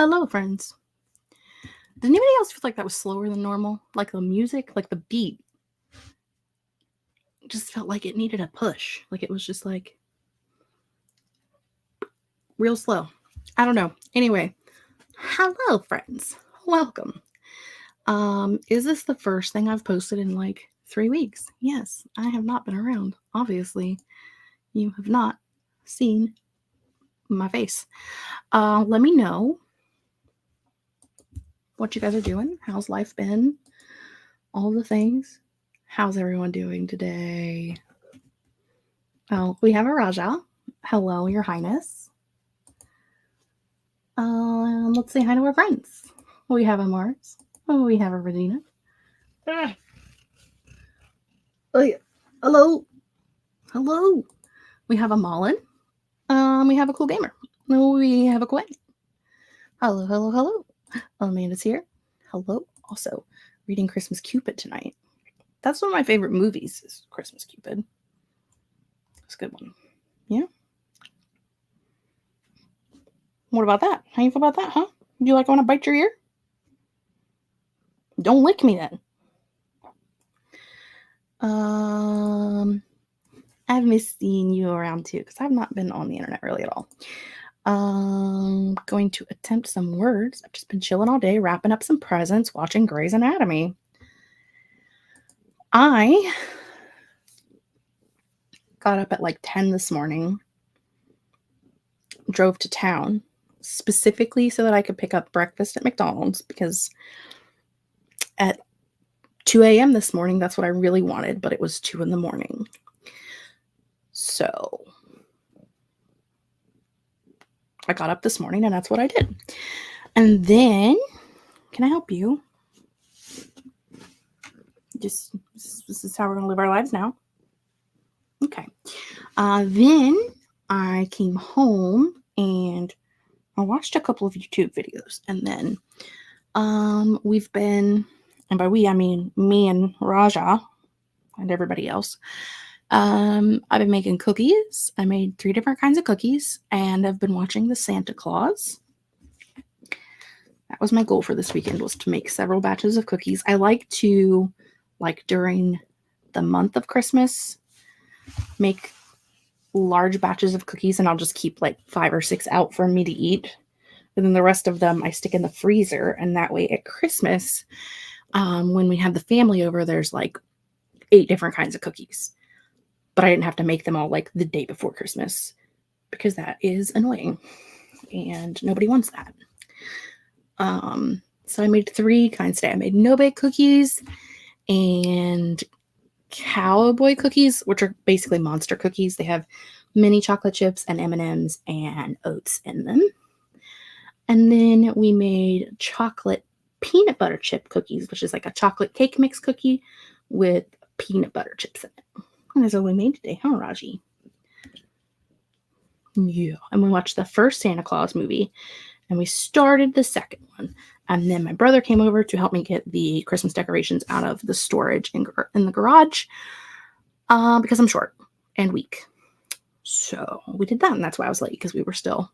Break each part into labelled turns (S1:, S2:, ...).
S1: Hello, friends. Did anybody else feel like that was slower than normal? Like the music, like the beat, just felt like it needed a push. Like it was just like real slow. I don't know. Anyway, hello, friends. Welcome. Is this the first thing I've posted in like 3 weeks? Yes, I have not been around. Obviously, you have not seen my face. Let me know what you guys are doing. How's life been? All the things. How's everyone doing today? Oh, we have a Raja. Hello, Your Highness. Let's say hi to our friends. We have a Mars. Oh, we have a Regina. Oh, yeah. Hello. Hello. We have a Malin. We have a Cool Gamer. We have a Quinn. Hello, hello, hello. Amanda's here. Hello. Also, reading Christmas Cupid tonight. That's one of my favorite movies is Christmas Cupid. It's a good one. Yeah. What about that? How you feel about that, huh? Do you like want to bite your ear? Don't lick me then. I've missed seeing you around too because I've not been on the internet really at all. Going to attempt some words. I've just been chilling all day, wrapping up some presents, watching Grey's Anatomy. I got up at like 10 this morning, drove to town specifically so that I could pick up breakfast at McDonald's because at 2 a.m. this morning, that's what I really wanted, but it was 2 in the morning. So I got up this morning and that's what I did. And then, can I help you? This is how we're going to live our lives now. Okay. Then I came home and I watched a couple of YouTube videos. And then we've been, and by we, I mean me and Raja and everybody else. I've been making cookies. I made 3 different kinds of cookies and I've been watching the Santa Claus. That was my goal for this weekend, was to make several batches of cookies. I like to, like during the month of Christmas, make large batches of cookies and I'll just keep like 5 or 6 out for me to eat. And then the rest of them I stick in the freezer. And that way at Christmas, when we have the family over, there's like 8 different kinds of cookies. But I didn't have to make them all like the day before Christmas because that is annoying and nobody wants that. So I made 3 kinds today. I made no-bake cookies and cowboy cookies, which are basically monster cookies. They have mini chocolate chips and M&Ms and oats in them. And then we made chocolate peanut butter chip cookies, which is like a chocolate cake mix cookie with peanut butter chips in it. And that's what we made today, huh, Raji? Yeah. And we watched the first Santa Claus movie and we started the second one. And then my brother came over to help me get the Christmas decorations out of the storage in the garage because I'm short and weak. So we did that, and that's why I was late, because we were still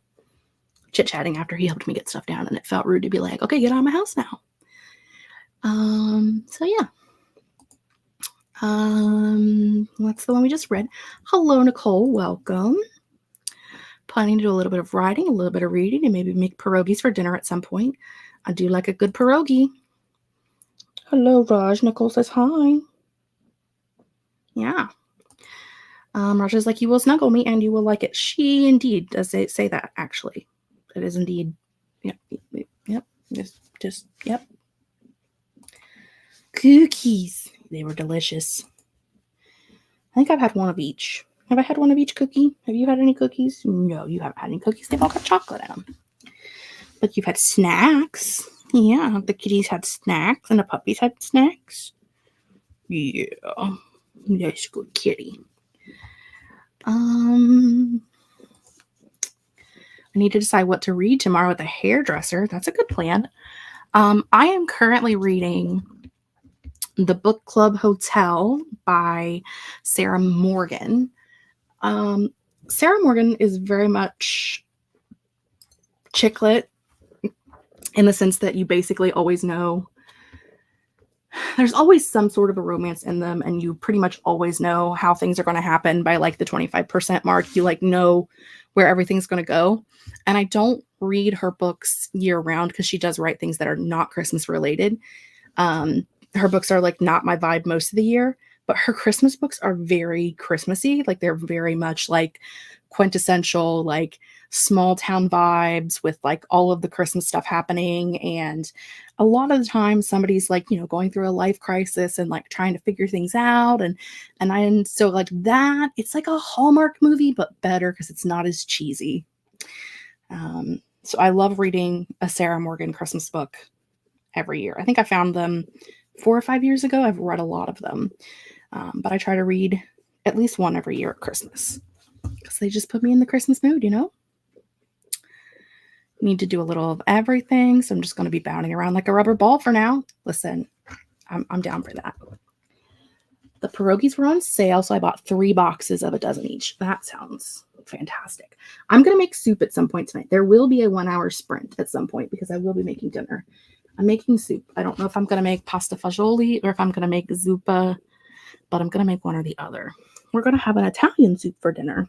S1: chit-chatting after he helped me get stuff down, and it felt rude to be like, okay, get out of my house now. So yeah. That's the one we just read. Hello, Nicole. Welcome. Planning to do a little bit of writing, a little bit of reading, and maybe make pierogies for dinner at some point. I do like a good pierogi. Hello, Raj. Nicole says hi. Yeah. Raja's like, you will snuggle me and you will like it. She indeed does say that, actually. It is indeed. Yep. Just, yep. Cookies. They were delicious. I think I've had one of each. Have I had one of each cookie? Have you had any cookies? No, you haven't had any cookies. They've all got chocolate in them. But you've had snacks. Yeah, the kitties had snacks and the puppies had snacks. Yeah. Nice good kitty. I need to decide what to read tomorrow at the hairdresser. That's a good plan. I am currently reading The Book Club Hotel by Sarah Morgan. Sarah Morgan is very much chick lit, in the sense that you basically always know there's always some sort of a romance in them, and you pretty much always know how things are going to happen by like the 25% mark. You like know where everything's going to go. And I don't read her books year round because she does write things that are not Christmas related. Her books are like not my vibe most of the year, but her Christmas books are very Christmassy. Like they're very much like quintessential, like small town vibes with like all of the Christmas stuff happening. And a lot of the time somebody's like, you know, going through a life crisis and like trying to figure things out. And so like that, it's like a Hallmark movie, but better because it's not as cheesy. So I love reading a Sarah Morgan Christmas book every year. I think I found them 4 or 5 years ago. I've read a lot of them. But I try to read at least one every year at Christmas because they just put me in the Christmas mood, you know? Need to do a little of everything. So I'm just going to be bounding around like a rubber ball for now. Listen, I'm down for that. The pierogies were on sale, so I bought 3 boxes of a dozen each. That sounds fantastic. I'm going to make soup at some point tonight. There will be a 1-hour sprint at some point because I will be making dinner. I'm making soup. I don't know if I'm going to make pasta fagioli or if I'm going to make zuppa, but I'm going to make one or the other. We're going to have an Italian soup for dinner.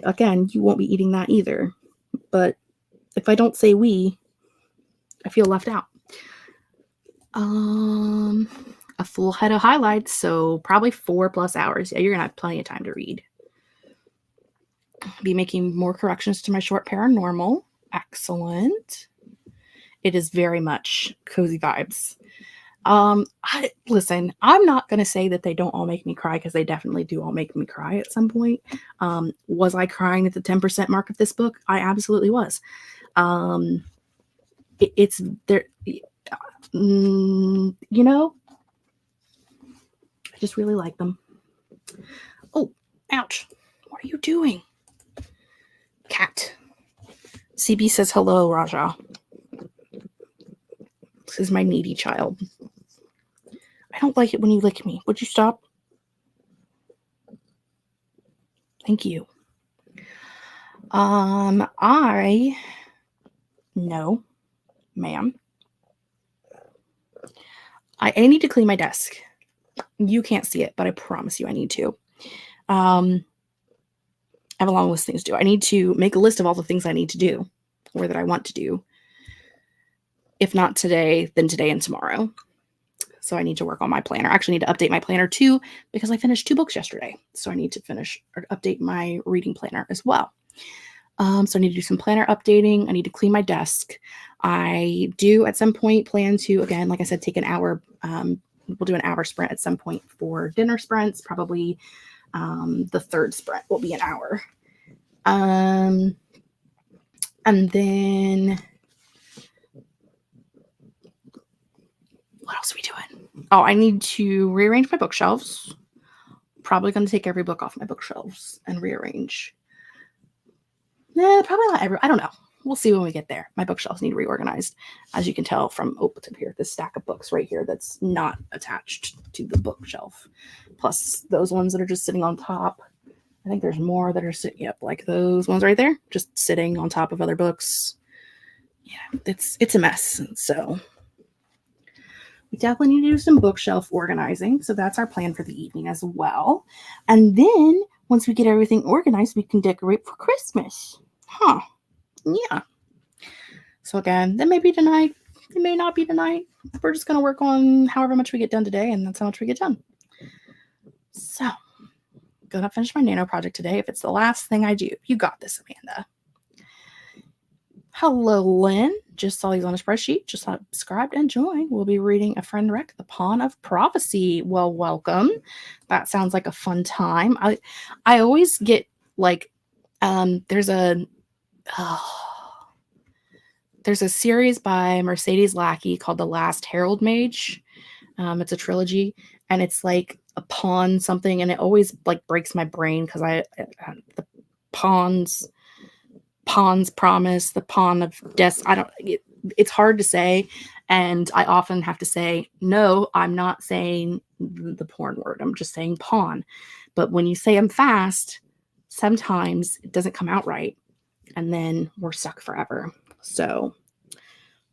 S1: Again, you won't be eating that either, but if I don't say we, I feel left out. A full head of highlights, so probably 4+ hours. Yeah, you're going to have plenty of time to read. I'll be making more corrections to my short paranormal. Excellent. It is very much cozy vibes. Listen, I'm not going to say that they don't all make me cry because they definitely do all make me cry at some point. Was I crying at the 10% mark of this book? I absolutely was. It's there, you know, I just really like them. Oh, ouch. What are you doing? Cat. CB says hello, Raja. This is my needy child. I don't like it when you lick me. Would you stop? Thank you. No, ma'am. I need to clean my desk. You can't see it, but I promise you I need to. I have a long list of things to do. I need to make a list of all the things I need to do or that I want to do. If not today, then today and tomorrow. So I need to work on my planner. I actually need to update my planner too because I finished 2 books yesterday. So I need to finish or update my reading planner as well. So I need to do some planner updating. I need to clean my desk. I do at some point plan to, again, like I said, take an hour. We'll do an hour sprint at some point for dinner sprints. Probably the 3rd sprint will be an hour. And then what else are we doing? Oh, I need to rearrange my bookshelves. Probably going to take every book off my bookshelves and rearrange. Nah, probably not every. I don't know. We'll see when we get there. My bookshelves need reorganized. As you can tell from here, this stack of books right here that's not attached to the bookshelf. Plus those ones that are just sitting on top. I think there's more that are sitting, yep, like those ones right there, just sitting on top of other books. Yeah, it's a mess. So we definitely need to do some bookshelf organizing. So that's our plan for the evening as well. And then once we get everything organized, we can decorate for Christmas. Huh. Yeah. So again, that may be tonight. It may not be tonight. We're just going to work on however much we get done today, and that's how much we get done. So, gonna finish my nano project today if it's the last thing I do. You got this, Amanda. Hello, Lynn. Just saw these on a spreadsheet. Just subscribed and joined. We'll be reading A Friend Rec, The Pawn of Prophecy. Well, welcome. That sounds like a fun time. I always get like, there's a series by Mercedes Lackey called The Last Herald Mage. It's a trilogy, and it's like a pawn something, and it always like breaks my brain because the pawn's promise, the pawn of death. It's hard to say, and I often have to say, no, I'm not saying the porn word. I'm just saying pawn. But when you say them fast, sometimes it doesn't come out right, and then we're stuck forever. So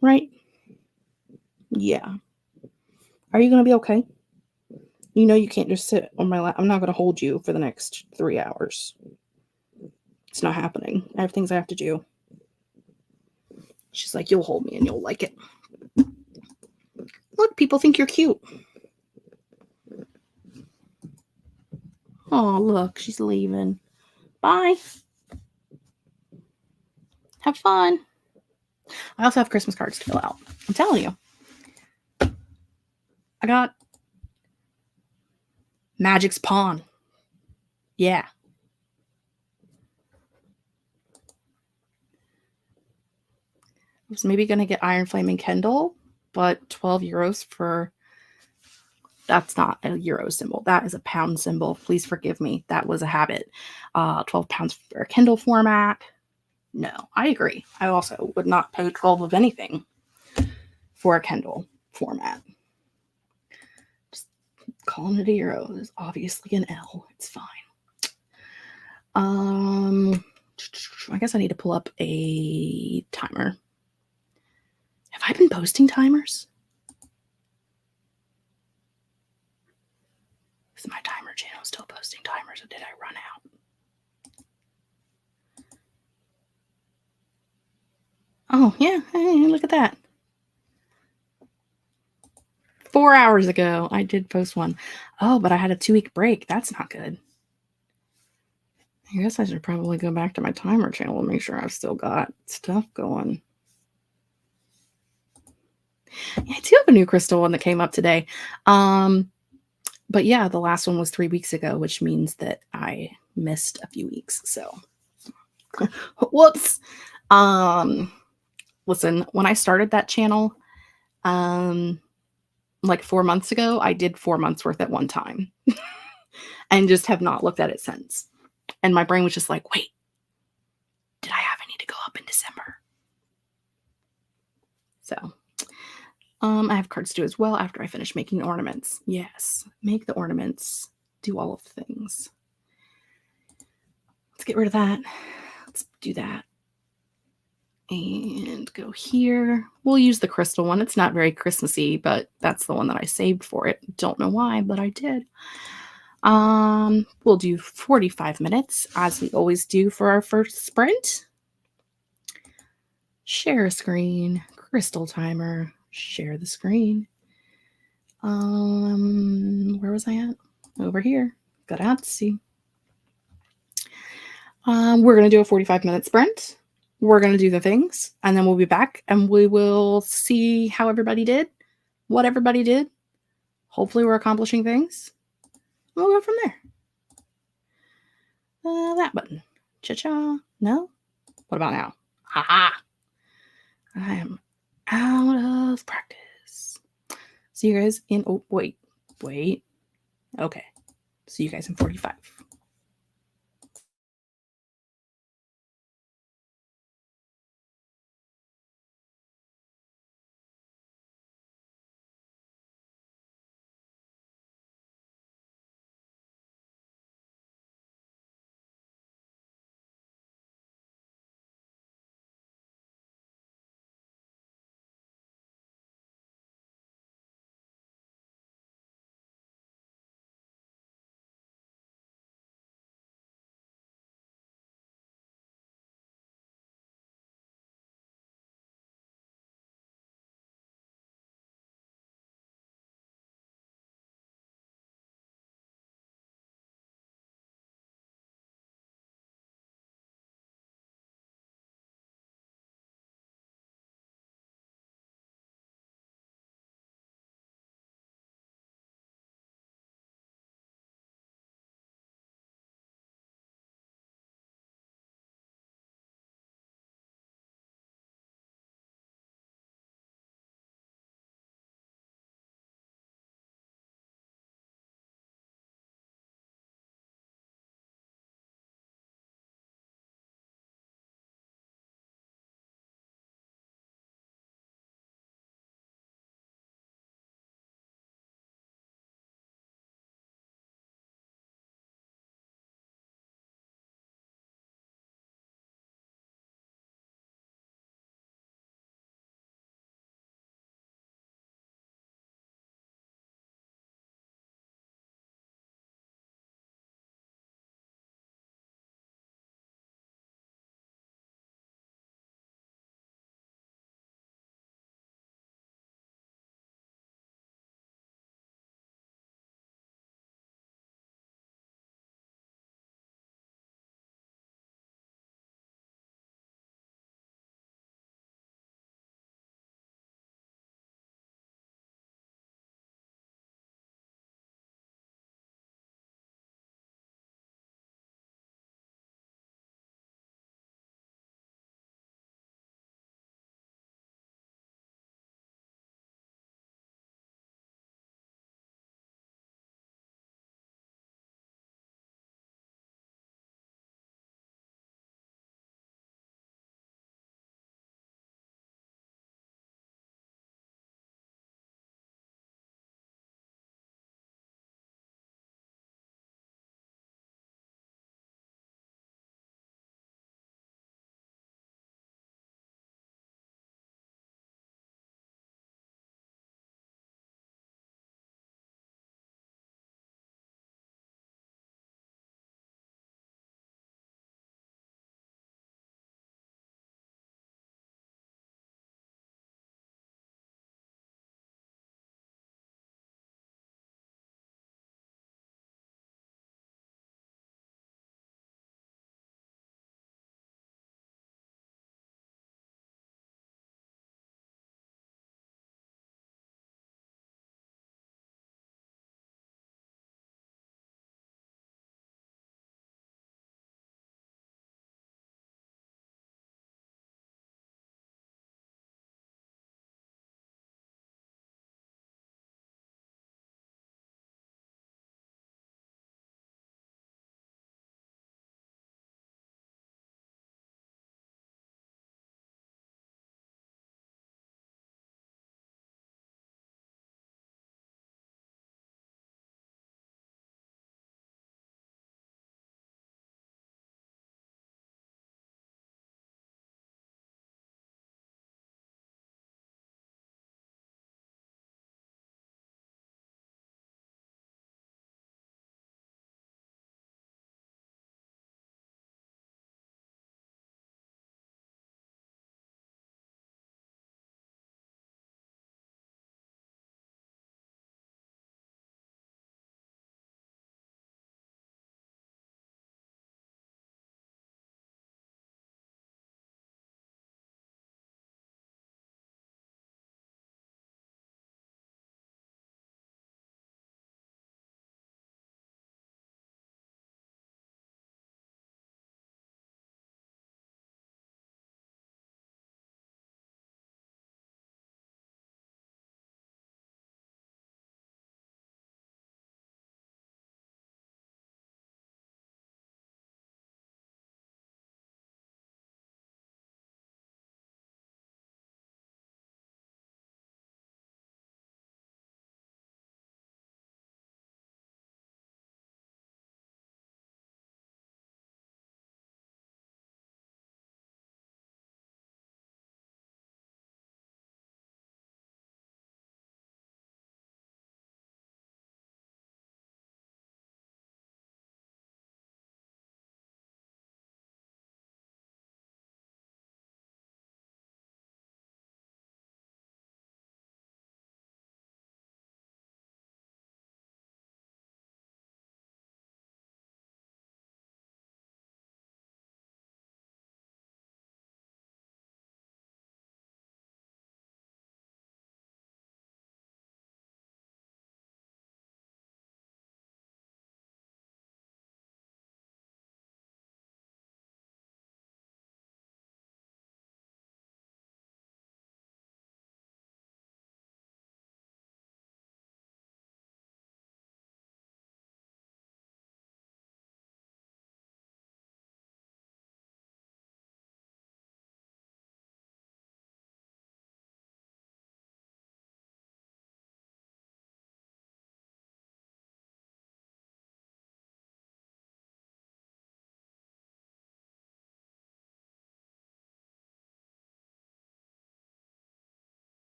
S1: right? Yeah. Are you going to be okay? You know you can't just sit on my lap. I'm not going to hold you for the next 3 hours. It's not happening. I have things I have to do. She's like, you'll hold me and you'll like it. Look, people think you're cute. Oh, look, she's leaving. Bye. Have fun. I also have Christmas cards to fill out. I'm telling you. I got Magic's Pawn. Yeah. I was maybe going to get Iron Flame and Kendall, but 12 euros for... That's not a euro symbol. That is a pound symbol. Please forgive me. That was a habit. 12 pounds for a Kindle format. No, I agree. I also would not pay 12 of anything for a Kindle format. Just calling it a euro is obviously an L. It's fine. I guess I need to pull up a timer. Have I been posting timers? Is my timer channel still posting timers, or did I run out? Oh, yeah. Hey, look at that. 4 hours ago, I did post one. Oh, but I had a 2-week break. That's not good. I guess I should probably go back to my timer channel and make sure I've still got stuff going. Yeah, I do have a new crystal one that came up today. But yeah, the last one was 3 weeks ago, which means that I missed a few weeks. So, whoops. Listen, when I started that channel, like 4 months ago, I did 4 months worth at one time and just have not looked at it since. And my brain was just like, wait, did I have any to go up in December? So, I have cards to do as well after I finish making ornaments. Yes, make the ornaments, do all of the things. Let's get rid of that. Let's do that. And go here. We'll use the crystal one. It's not very Christmassy, but that's the one that I saved for it. Don't know why, but I did. We'll do 45 minutes, as we always do for our first sprint. Share a screen, crystal timer, share the screen. Where was I at? Over here. Got ATC. We're going to do a 45-minute sprint. We're going to do the things, and then we'll be back, and we will see how everybody did, what everybody did. Hopefully we're accomplishing things. We'll go from there. That button. Cha-cha. No? What about now? Ha-ha. I am out of practice. See you guys in... Oh, wait. Okay. See you guys in 45.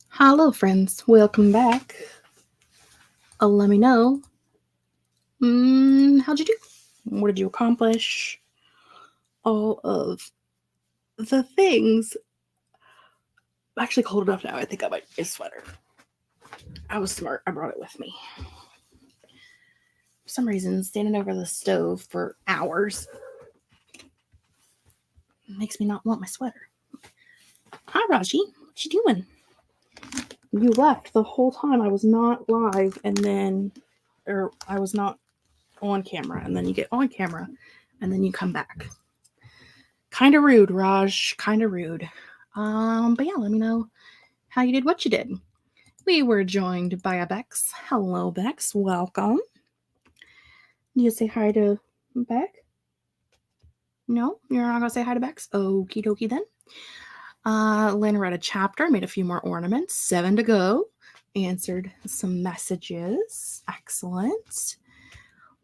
S1: Hello, friends. Welcome back. Let me know. How'd you do? What did you accomplish? All of the things. I'm actually cold enough now. I think I might get a sweater. I was smart. I brought it with me. For some reason, standing over the stove for hours makes me not want my sweater. Hi, Raji. What you doing? You left the whole time. I was not live, and then, or I was not on camera, and then you get on camera, and then you come back. Kind of rude, Raj. Kind of rude. But yeah, let me know how you did what you did. We were joined by a Bex. Hello, Bex. Welcome. You say hi to Beck? No? You're not going to say hi to Bex? Okie dokie then. Lynn read a chapter, made a few more ornaments. 7 to go. Answered some messages. Excellent.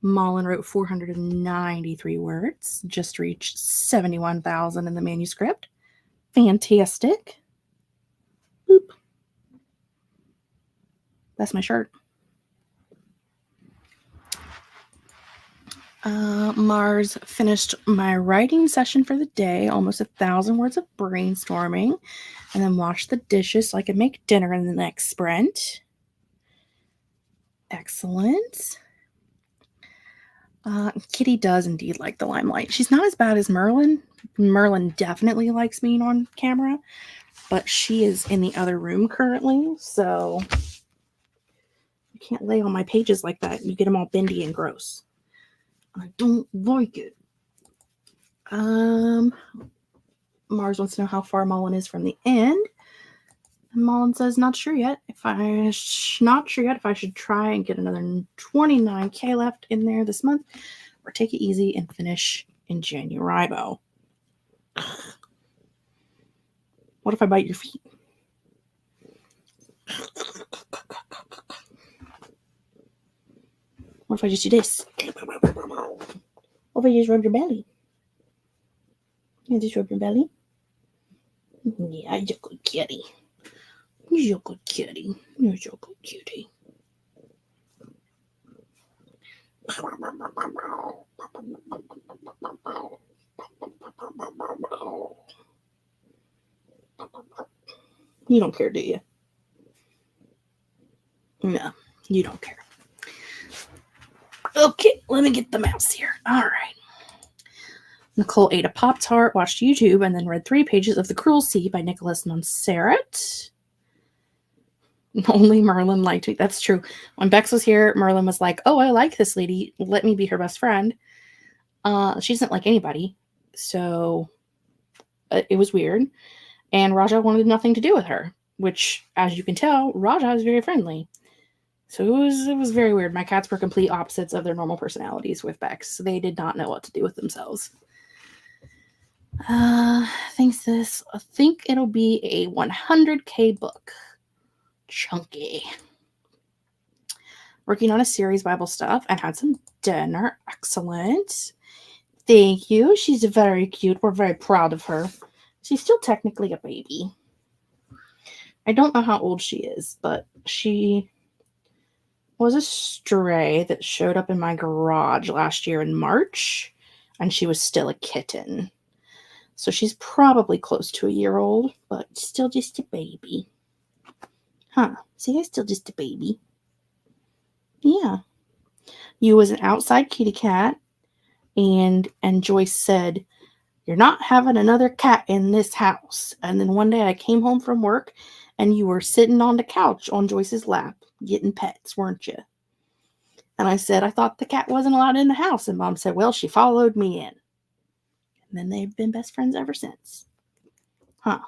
S1: Mullen wrote 493 words. Just reached 71,000 in the manuscript. Fantastic. Boop. That's my shirt. Mars finished my writing session for the day, almost 1,000 words of brainstorming, and then washed the dishes so I could make dinner in the next sprint. Excellent. Kitty does indeed like the limelight. She's not as bad as Merlin. Merlin definitely likes being on camera, but she is in the other room currently, so you can't lay on my pages like that. You get them all bendy and gross. I don't like it. Mars wants to know how far Mullen is from the end. And Mullen says, not sure yet. If I should try and get another 29K left in there this month, or take it easy and finish in January. What if I bite your feet? What if I just do this? What if I just rub your belly? You just rub your belly? Yeah, you're a good kitty. You're a good kitty. You're a good kitty. You don't care, do you? No, you don't care. Okay, let me get the mouse here. All right. Nicole ate a Pop-Tart, watched YouTube, and then read 3 pages of The Cruel Sea by Nicholas Montserrat. Only Merlin liked me. That's true. When Bex was here, Merlin was like, oh, I like this lady. Let me be her best friend. She doesn't like anybody. So it was weird. And Raja wanted nothing to do with her, which, as you can tell, Raja is very friendly. So it was very weird. My cats were complete opposites of their normal personalities with Bex. So they did not know what to do with themselves. I think it'll be a 100K book. Chunky. Working on a series Bible stuff and had some dinner. Excellent. Thank you. She's very cute. We're very proud of her. She's still technically a baby. I don't know how old she is, but she was a stray that showed up in my garage last year in March, and she was still a kitten. So she's probably close to a year old, but still just a baby. Huh. See, I'm still just a baby. Yeah. You was an outside kitty cat, and Joyce said, you're not having another cat in this house. And then one day I came home from work, and you were sitting on the couch on Joyce's lap, getting pets, weren't you? And I said, I thought the cat wasn't allowed in the house. And Mom said, well, she followed me in. And then they've been best friends ever since. Huh.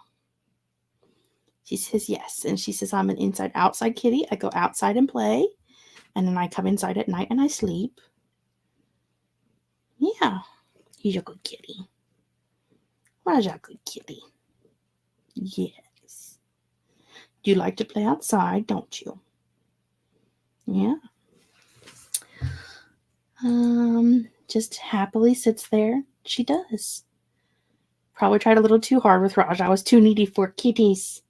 S1: She says yes. And she says, I'm an inside-outside kitty. I go outside and play. And then I come inside at night and I sleep. Yeah. He's a good kitty. Raja, good kitty. Yes. You like to play outside, don't you? Yeah. Just happily sits there. She does. Probably tried a little too hard with Raj. I was too needy for kitties.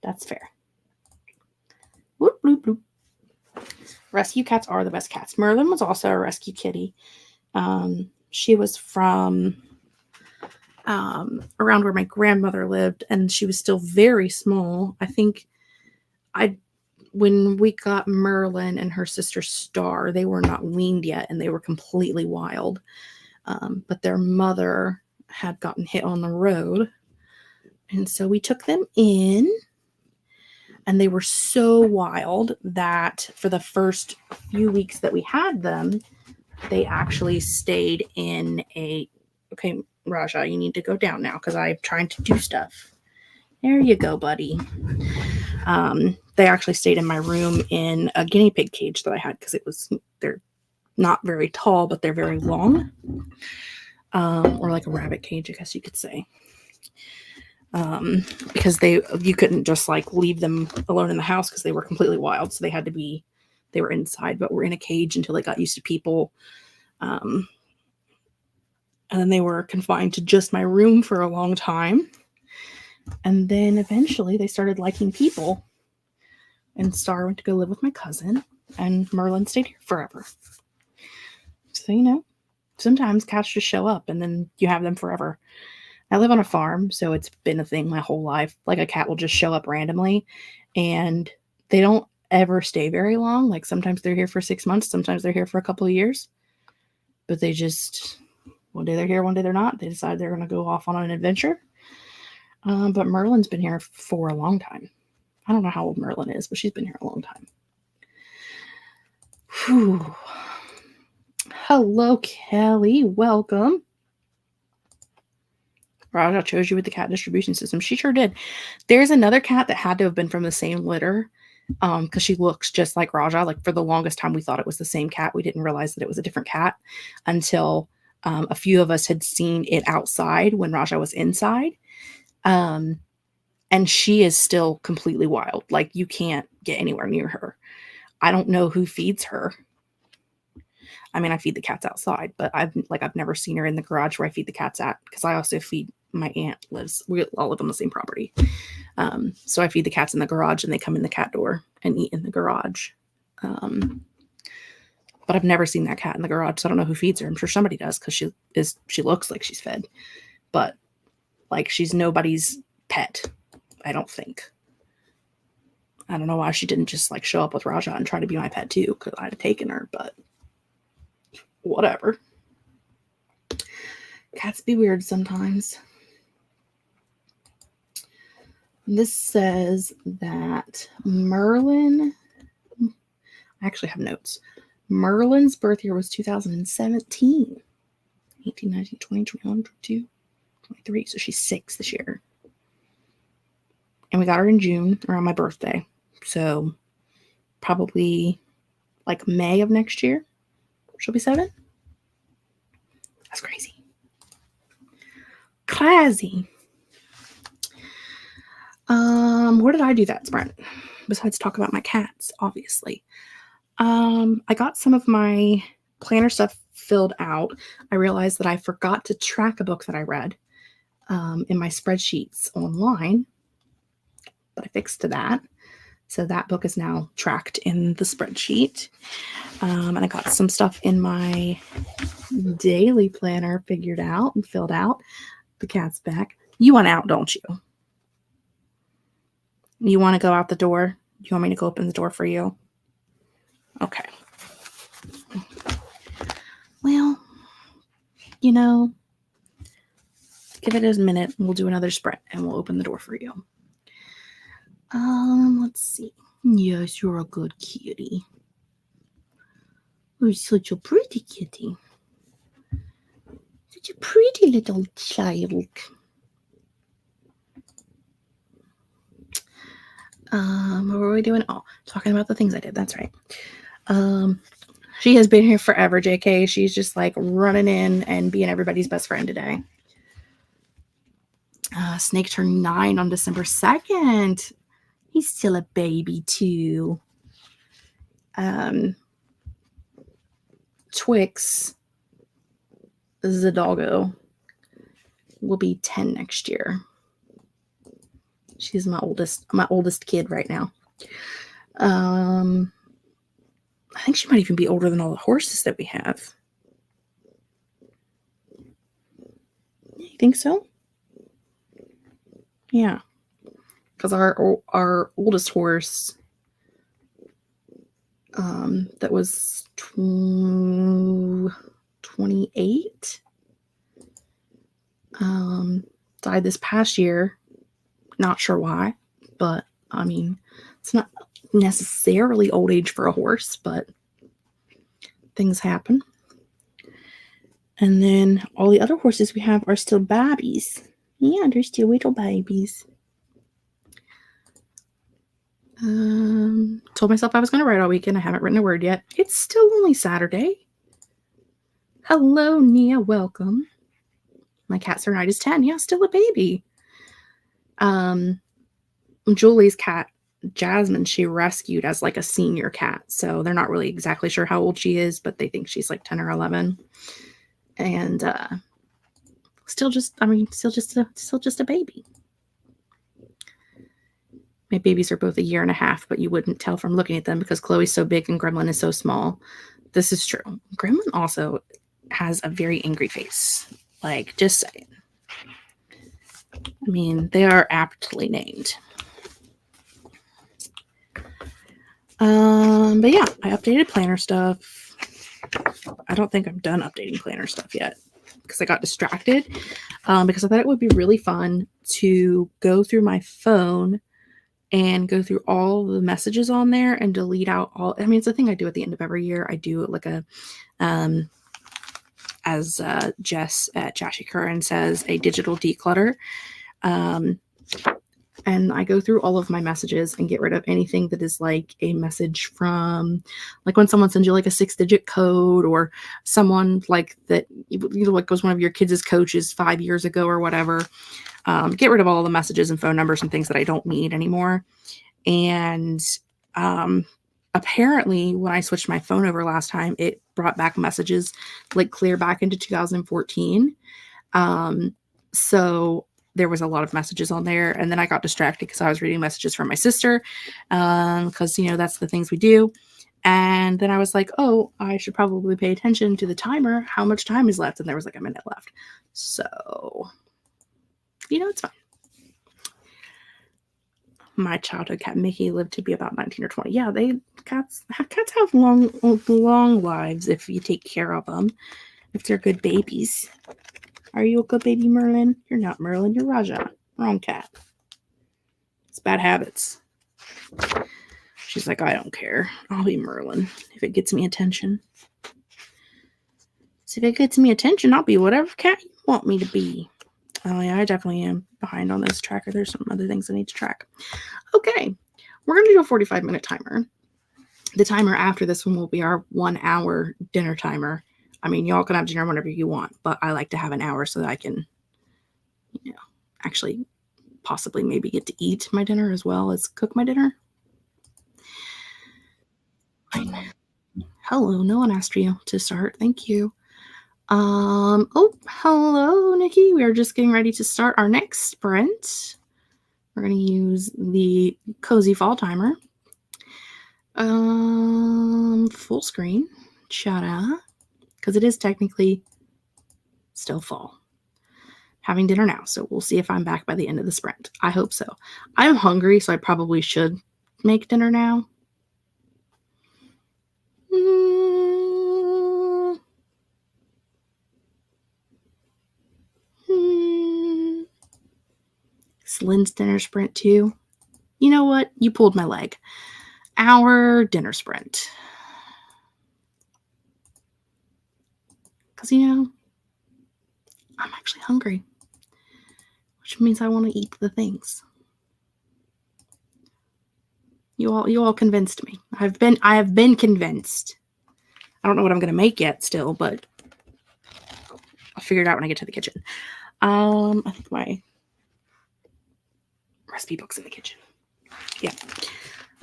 S1: That's fair. Whoop, bloop, bloop. Rescue cats are the best cats. Merlin was also a rescue kitty. She was from around where my grandmother lived, and she was still very small. I think when we got Merlin and her sister Star, they were not weaned yet, and they were completely wild. But their mother had gotten hit on the road, and so we took them in, and they were so wild that for the first few weeks that we had them, they actually stayed in a... Okay, Raja, you need to go down now because I'm trying to do stuff. There you go, buddy. They actually stayed in my room in a guinea pig cage that I had because they're not very tall, but they're very long. Or like a rabbit cage, I guess you could say. Because you couldn't just like leave them alone in the house because they were completely wild. So they were inside, but were in a cage until they got used to people. And then they were confined to just my room for a long time. And then eventually they started liking people. And Star went to go live with my cousin. And Merlin stayed here forever. So, sometimes cats just show up and then you have them forever. I live on a farm, so it's been a thing my whole life. Like a cat will just show up randomly. And they don't ever stay very long. Like sometimes they're here for 6 months. Sometimes they're here for a couple of years. But they just... one day they're here, one day they're not. They decide they're going to go off on an adventure. But Merlin's been here for a long time. I don't know how old Merlin is, but she's been here a long time. Whew. Hello, Kelly. Welcome. Raja chose you with the cat distribution system. She sure did. There's another cat that had to have been from the same litter because she looks just like Raja. Like for the longest time, we thought it was the same cat. We didn't realize that it was a different cat until... a few of us had seen it outside when Raja was inside. And she is still completely wild. Like you can't get anywhere near her. I don't know who feeds her. I mean, I feed the cats outside, but I've never seen her in the garage where I feed the cats at, because I also feed my aunt we all live on the same property. So I feed the cats in the garage and they come in the cat door and eat in the garage. But I've never seen that cat in the garage, so I don't know who feeds her. I'm sure somebody does because she looks like she's fed. But like she's nobody's pet, I don't think. I don't know why she didn't just like show up with Raja and try to be my pet too, because I'd have taken her, but whatever. Cats be weird sometimes. This says that Merlin... I actually have notes. Merlin's birth year was 2017. 18, 19, 20, 21, 22, 23. So she's 6 this year. And we got her in June around my birthday. So probably like May of next year, she'll be 7. That's crazy. Crazy. Where did I do that sprint? Besides talk about my cats, obviously. I got some of my planner stuff filled out. I realized that I forgot to track a book that I read in my spreadsheets online, but I fixed that. So that book is now tracked in the spreadsheet. And I got some stuff in my daily planner figured out and filled out. The cat's back. You want out, don't you? You want to go out the door? Do you want me to go open the door for you? Okay. Well, give it a minute and we'll do another sprint and we'll open the door for you. Let's see. Yes, you're a good kitty. You're such a pretty kitty. Such a pretty little child. What were we doing? Oh, talking about the things I did. That's right. She has been here forever, JK. She's just like running in and being everybody's best friend today. Snake turned 9 on December 2nd. He's still a baby too. Twix, Zidalgo, will be 10 next year. She's my oldest kid right now. I think she might even be older than all the horses that we have. You think so? Yeah. Because our oldest horse, that was 28, died this past year. Not sure why, but I mean, it's not necessarily old age for a horse, but things happen. And then all the other horses we have are still babies. Yeah, they're still little babies. Told myself I was going to write all weekend. I haven't written a word yet. It's still only Saturday. Hello, Nia. Welcome. My cat Sir Knight is 10. Yeah, still a baby. Julie's cat, Jasmine, she rescued as like a senior cat. So they're not really exactly sure how old she is, but they think she's like 10 or 11. And still just a baby. My babies are both 1.5 years, but you wouldn't tell from looking at them because Chloe's so big and Gremlin is so small. This is true. Gremlin also has a very angry face. Like, just saying. I mean, they are aptly named. But yeah, I updated planner stuff. I don't think I'm done updating planner stuff yet because I got distracted because I thought it would be really fun to go through my phone and go through all the messages on there and delete out all. I mean, it's a thing I do at the end of every year. I do like a, as Jess at Jashi Curran says, a digital declutter. And I go through all of my messages and get rid of anything that is like a message from, like when someone sends you like a 6-digit code or someone like that, like was one of your kids' coaches 5 years ago or whatever. Get rid of all the messages and phone numbers and things that I don't need anymore. And apparently when I switched my phone over last time, it brought back messages like clear back into 2014. So there was a lot of messages on there. And then I got distracted because I was reading messages from my sister because, you know, that's the things we do. And then I was like, oh, I should probably pay attention to the timer. How much time is left? And there was like a minute left. So, you know, it's fine. My childhood cat Mickey lived to be about 19 or 20. Yeah, cats have long lives if you take care of them, if they're good babies. Are you a good baby, Merlin? You're not Merlin, you're Raja. Wrong cat. It's bad habits. She's like, I don't care. I'll be Merlin if it gets me attention. So if it gets me attention, I'll be whatever cat you want me to be. Oh yeah, I definitely am behind on this tracker. There's some other things I need to track. Okay, we're going to do a 45-minute timer. The timer after this one will be our 1-hour dinner timer. I mean, y'all can have dinner whenever you want, but I like to have an hour so that I can, you know, actually possibly maybe get to eat my dinner as well as cook my dinner. Hello, no one asked you to start. Thank you. Oh, hello, Nikki. We are just getting ready to start our next sprint. We're going to use the Cozy Fall timer. Full screen. Shout out. Because it is technically still fall. Having dinner now, so we'll see if I'm back by the end of the sprint. I hope so. I'm hungry, so I probably should make dinner now. It's Lynn's dinner sprint too. You know what? You pulled my leg. Our dinner sprint. Because, you know, I'm actually hungry. Which means I want to eat the things. You all convinced me. I have been convinced. I don't know what I'm gonna make yet still, but I'll figure it out when I get to the kitchen. I think my recipe book's in the kitchen. Yeah.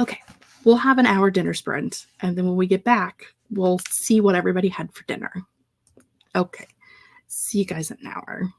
S1: Okay. we'll have an hour dinner sprint. And then when we get back, we'll see what everybody had for dinner. Okay. See you guys in an hour.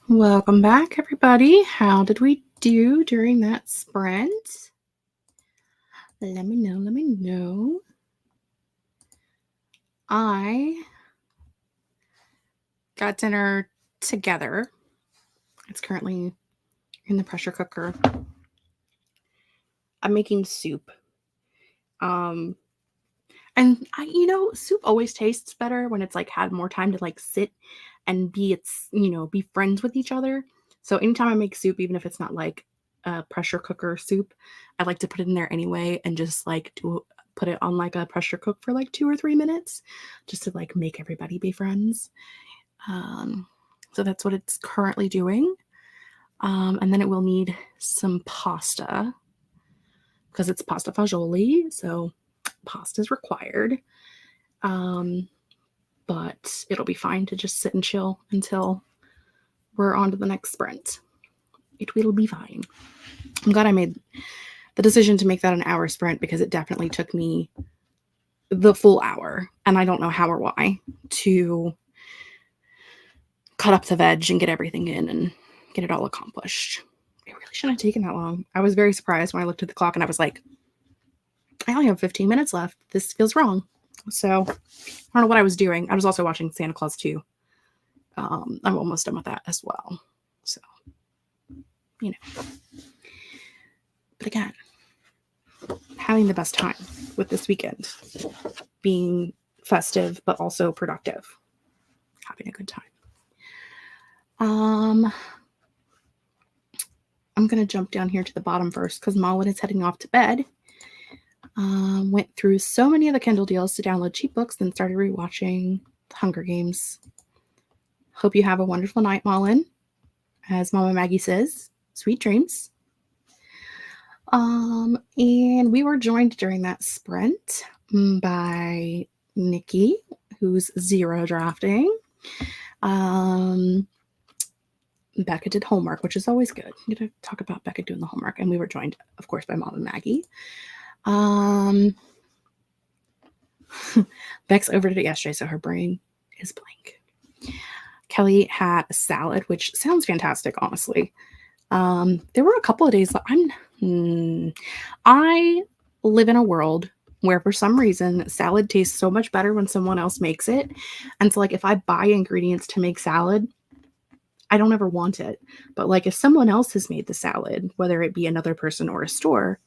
S1: Welcome back, everybody. How did we do during that sprint? Let me know. Let me know. I got dinner together. It's currently in the pressure cooker. I'm making soup. And soup always tastes better when it's like had more time to like sit and be friends with each other. So anytime I make soup, even if it's not like a pressure cooker soup, I like to put it in there anyway and just like put it on like a pressure cook for like 2 or 3 minutes just to like make everybody be friends. So that's what it's currently doing. And then it will need some pasta because it's pasta fagioli. So pasta is required. But it'll be fine to just sit and chill until we're on to the next sprint. It will be fine. I'm glad I made the decision to make that an hour sprint because it definitely took me the full hour, and I don't know how or why, to cut up the veg and get everything in and get it all accomplished. It really shouldn't have taken that long. I was very surprised when I looked at the clock and I was like, I only have 15 minutes left. This feels wrong. So I don't know what I was doing. I was also watching Santa Claus 2. I'm almost done with that as well. So, But again, having the best time with this weekend. Being festive, but also productive. Having a good time. I'm going to jump down here to the bottom first because Malin is heading off to bed. Went through so many of the Kindle deals to download cheap books, then started rewatching The Hunger Games. Hope you have a wonderful night, Malin. As Mama Maggie says, sweet dreams. And we were joined during that sprint by Nikki, who's zero drafting. Becca did homework, which is always good. You get to talk about Becca doing the homework. And we were joined, of course, by Mama Maggie. Bex overdid it yesterday, so her brain is blank. Kelly had a salad, which sounds fantastic, honestly. There were a couple of days I live in a world where for some reason salad tastes so much better when someone else makes it. And so like if I buy ingredients to make salad, I don't ever want it. But like if someone else has made the salad, whether it be another person or a store,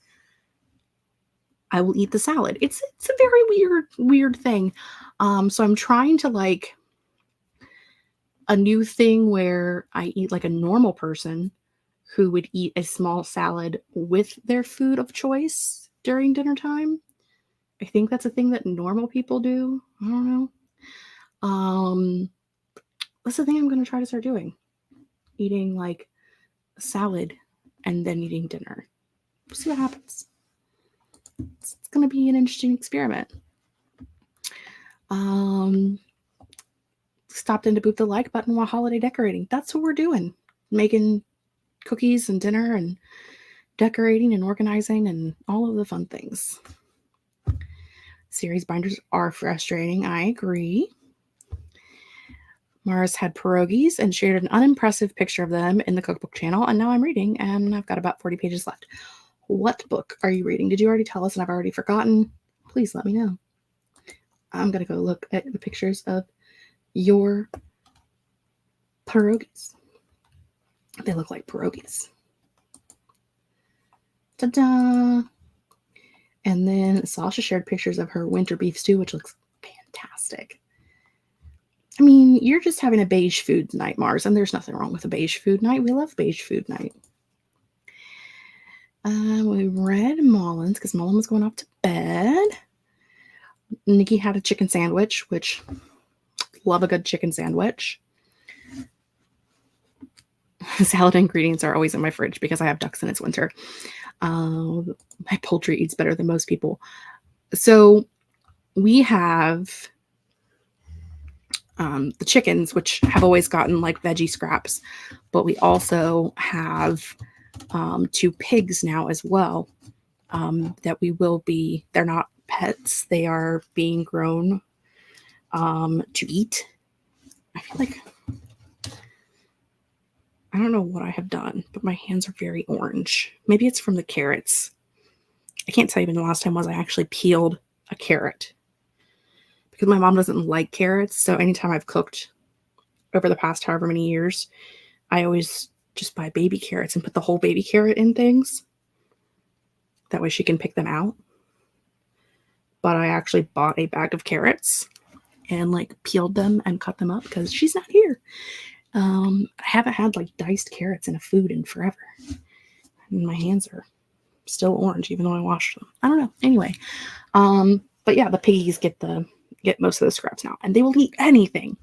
S1: I will eat the salad. It's a very weird thing. So I'm trying to like a new thing where I eat like a normal person who would eat a small salad with their food of choice during dinner time. I think that's a thing that normal people do. I don't know. That's the thing I'm going to try to start doing. Eating like a salad and then eating dinner. We'll see what happens. It's going to be an interesting experiment. Stopped in to boot the like button while holiday decorating. That's what we're doing. Making cookies and dinner and decorating and organizing and all of the fun things. Series binders are frustrating. I agree. Mars had pierogies and shared an unimpressive picture of them in the cookbook channel. And now I'm reading and I've got about 40 pages left. What book are you reading? Did you already tell us and I've already forgotten? Please let me know. I'm going to go look at the pictures of your pierogies. They look like pierogies. Ta-da! And then Sasha shared pictures of her winter beef stew, which looks fantastic. I mean, you're just having a beige food night, Mars, and there's nothing wrong with a beige food night. We love beige food night. We read Mullins because Mullen was going off to bed. Nikki had a chicken sandwich, which love a good chicken sandwich. Salad ingredients are always in my fridge because I have ducks and it's winter. My poultry eats better than most people. So we have the chickens, which have always gotten like veggie scraps, but we also have 2 pigs now as well. that we will be, they're not pets, they are being grown to eat. I feel like, I don't know what I have done, but my hands are very orange. Maybe it's from the carrots. I can't tell you when the last time was I actually peeled a carrot, because my mom doesn't like carrots. So anytime I've cooked over the past however many years, I always just buy baby carrots and put the whole baby carrot in things. That way she can pick them out. But I actually bought a bag of carrots and like peeled them and cut them up because she's not here. I haven't had like diced carrots in a food in forever. And my hands are still orange even though I washed them. I don't know. Anyway, but yeah, the piggies get most of the scraps now, and they will eat anything.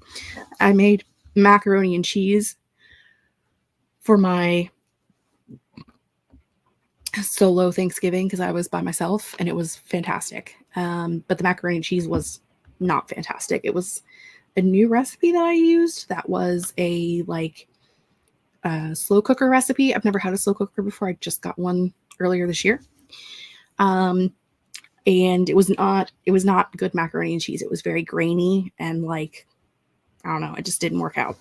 S1: I made macaroni and cheese for my solo Thanksgiving because I was by myself, and it was fantastic. But the macaroni and cheese was not fantastic. It was a new recipe that I used that was a slow cooker recipe. I've never had a slow cooker before. I just got one earlier this year. And it was not good macaroni and cheese. It was very grainy and I don't know, it just didn't work out.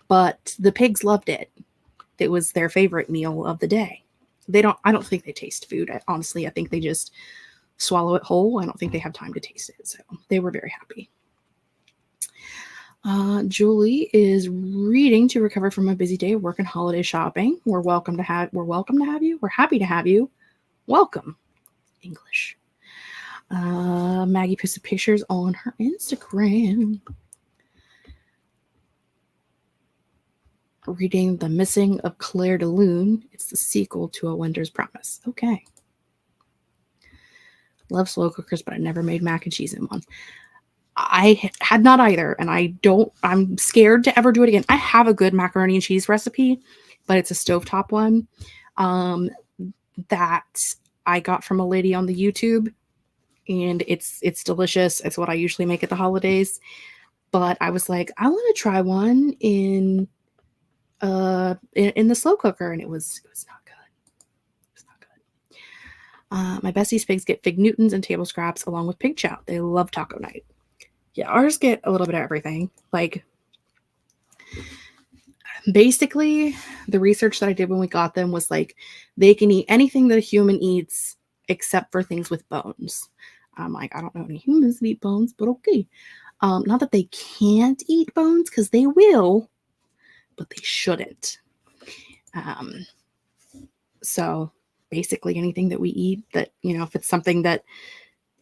S1: But the pigs loved it. It was their favorite meal of the day. I don't think they taste food. Honestly, I think they just swallow it whole. I don't think they have time to taste it. So they were very happy. Julie is reading to recover from a busy day of work and holiday shopping. We're welcome to have you. We're happy to have you. Welcome. English. Maggie posted pictures on her Instagram. Reading The Missing of Claire de Lune. It's the sequel to A Winter's Promise. Okay. Love slow cookers, but I never made mac and cheese in one. I had not either, and I'm scared to ever do it again. I have a good macaroni and cheese recipe, but it's a stovetop one that I got from a lady on the YouTube, and it's delicious. It's what I usually make at the holidays, but I was like, I want to try one in the slow cooker, and it was not good. It was not good. My bestie's pigs get fig Newtons and table scraps along with pig chow. They love taco night. Yeah, ours get a little bit of everything. Basically, the research that I did when we got them was they can eat anything that a human eats except for things with bones. I'm like, I don't know any humans that eat bones, but okay. Not that they can't eat bones, because they will, but they shouldn't. So basically anything that we eat that, if it's something that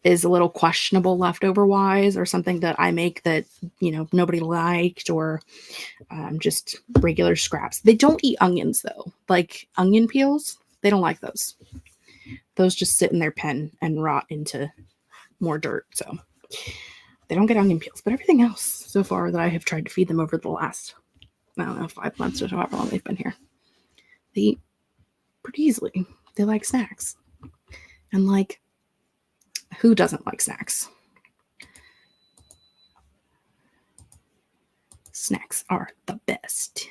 S1: is a little questionable leftover wise, or something that I make that, nobody liked, or just regular scraps. They don't eat onions though. Like onion peels, they don't like those. Those just sit in their pen and rot into more dirt. So they don't get onion peels, but everything else so far that I have tried to feed them over the last, I don't know, 5 months or however long they've been here, they eat pretty easily. They like snacks. And who doesn't like snacks? Snacks are the best.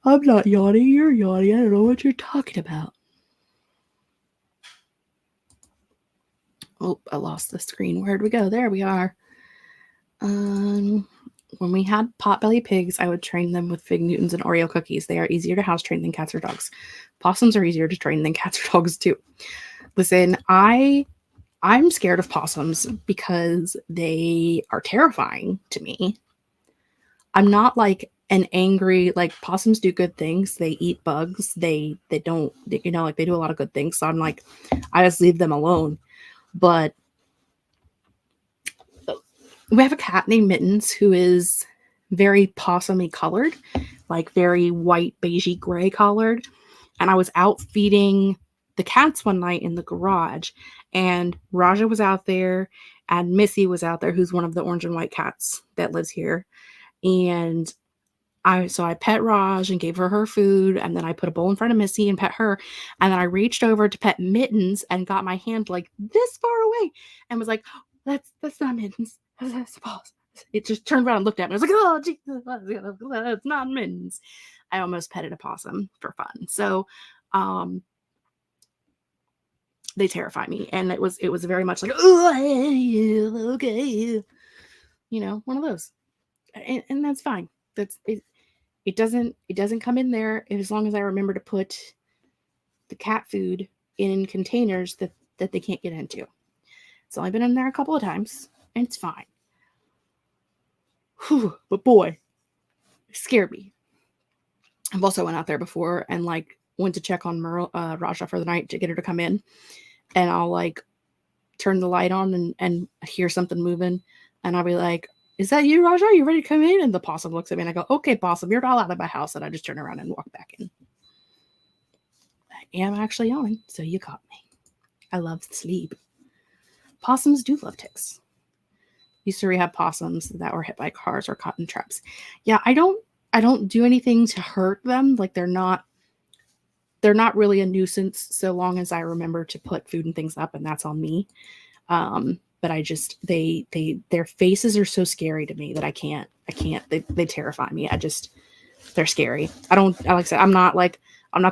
S1: I'm not yawning. You're yawning. I don't know what you're talking about. Oh, I lost the screen. Where'd we go? There we are. When we had potbelly pigs, I would train them with fig Newtons and Oreo cookies. They are easier to house train than cats or dogs. Possums are easier to train than cats or dogs too. Listen, I'm scared of possums because they are terrifying to me. I'm not an angry, possums do good things. They eat bugs. They don't, they do a lot of good things. So I'm I just leave them alone. But we have a cat named Mittens who is very possumy colored, very white, beigey, gray colored. And I was out feeding the cats one night in the garage, and Raja was out there and Missy was out there, who's one of the orange and white cats that lives here. And I pet Raj and gave her food, and then I put a bowl in front of Missy and pet her, and then I reached over to pet Mittens and got my hand this far away and was like, that's not Mittens, that's a boss. It just turned around and looked at me. I was like, oh, Jesus, it's not mittens. I almost petted a possum for fun. So they terrify me. And it was very much like, oh, okay. One of those. And that's fine. That's it. It doesn't come in there as long as I remember to put the cat food in containers that they can't get into. It's only been in there a couple of times, and it's fine. Whew, but boy, it scared me. I've also went out there before and went to check on Raja for the night to get her to come in, and I'll turn the light on and hear something moving, and I'll be like, is that you, Raja? Are you ready to come in? And the possum looks at me and I go, okay, possum, you're all out of my house. And I just turn around and walk back in. I am actually yawning, so you caught me. I love sleep. Possums do love ticks. Used to rehab possums that were hit by cars or caught in traps. Yeah, I don't do anything to hurt them. They're not really a nuisance so long as I remember to put food and things up, and that's on me. But I just, their faces are so scary to me that I can't, they terrify me. They're scary. Like I said, I'm not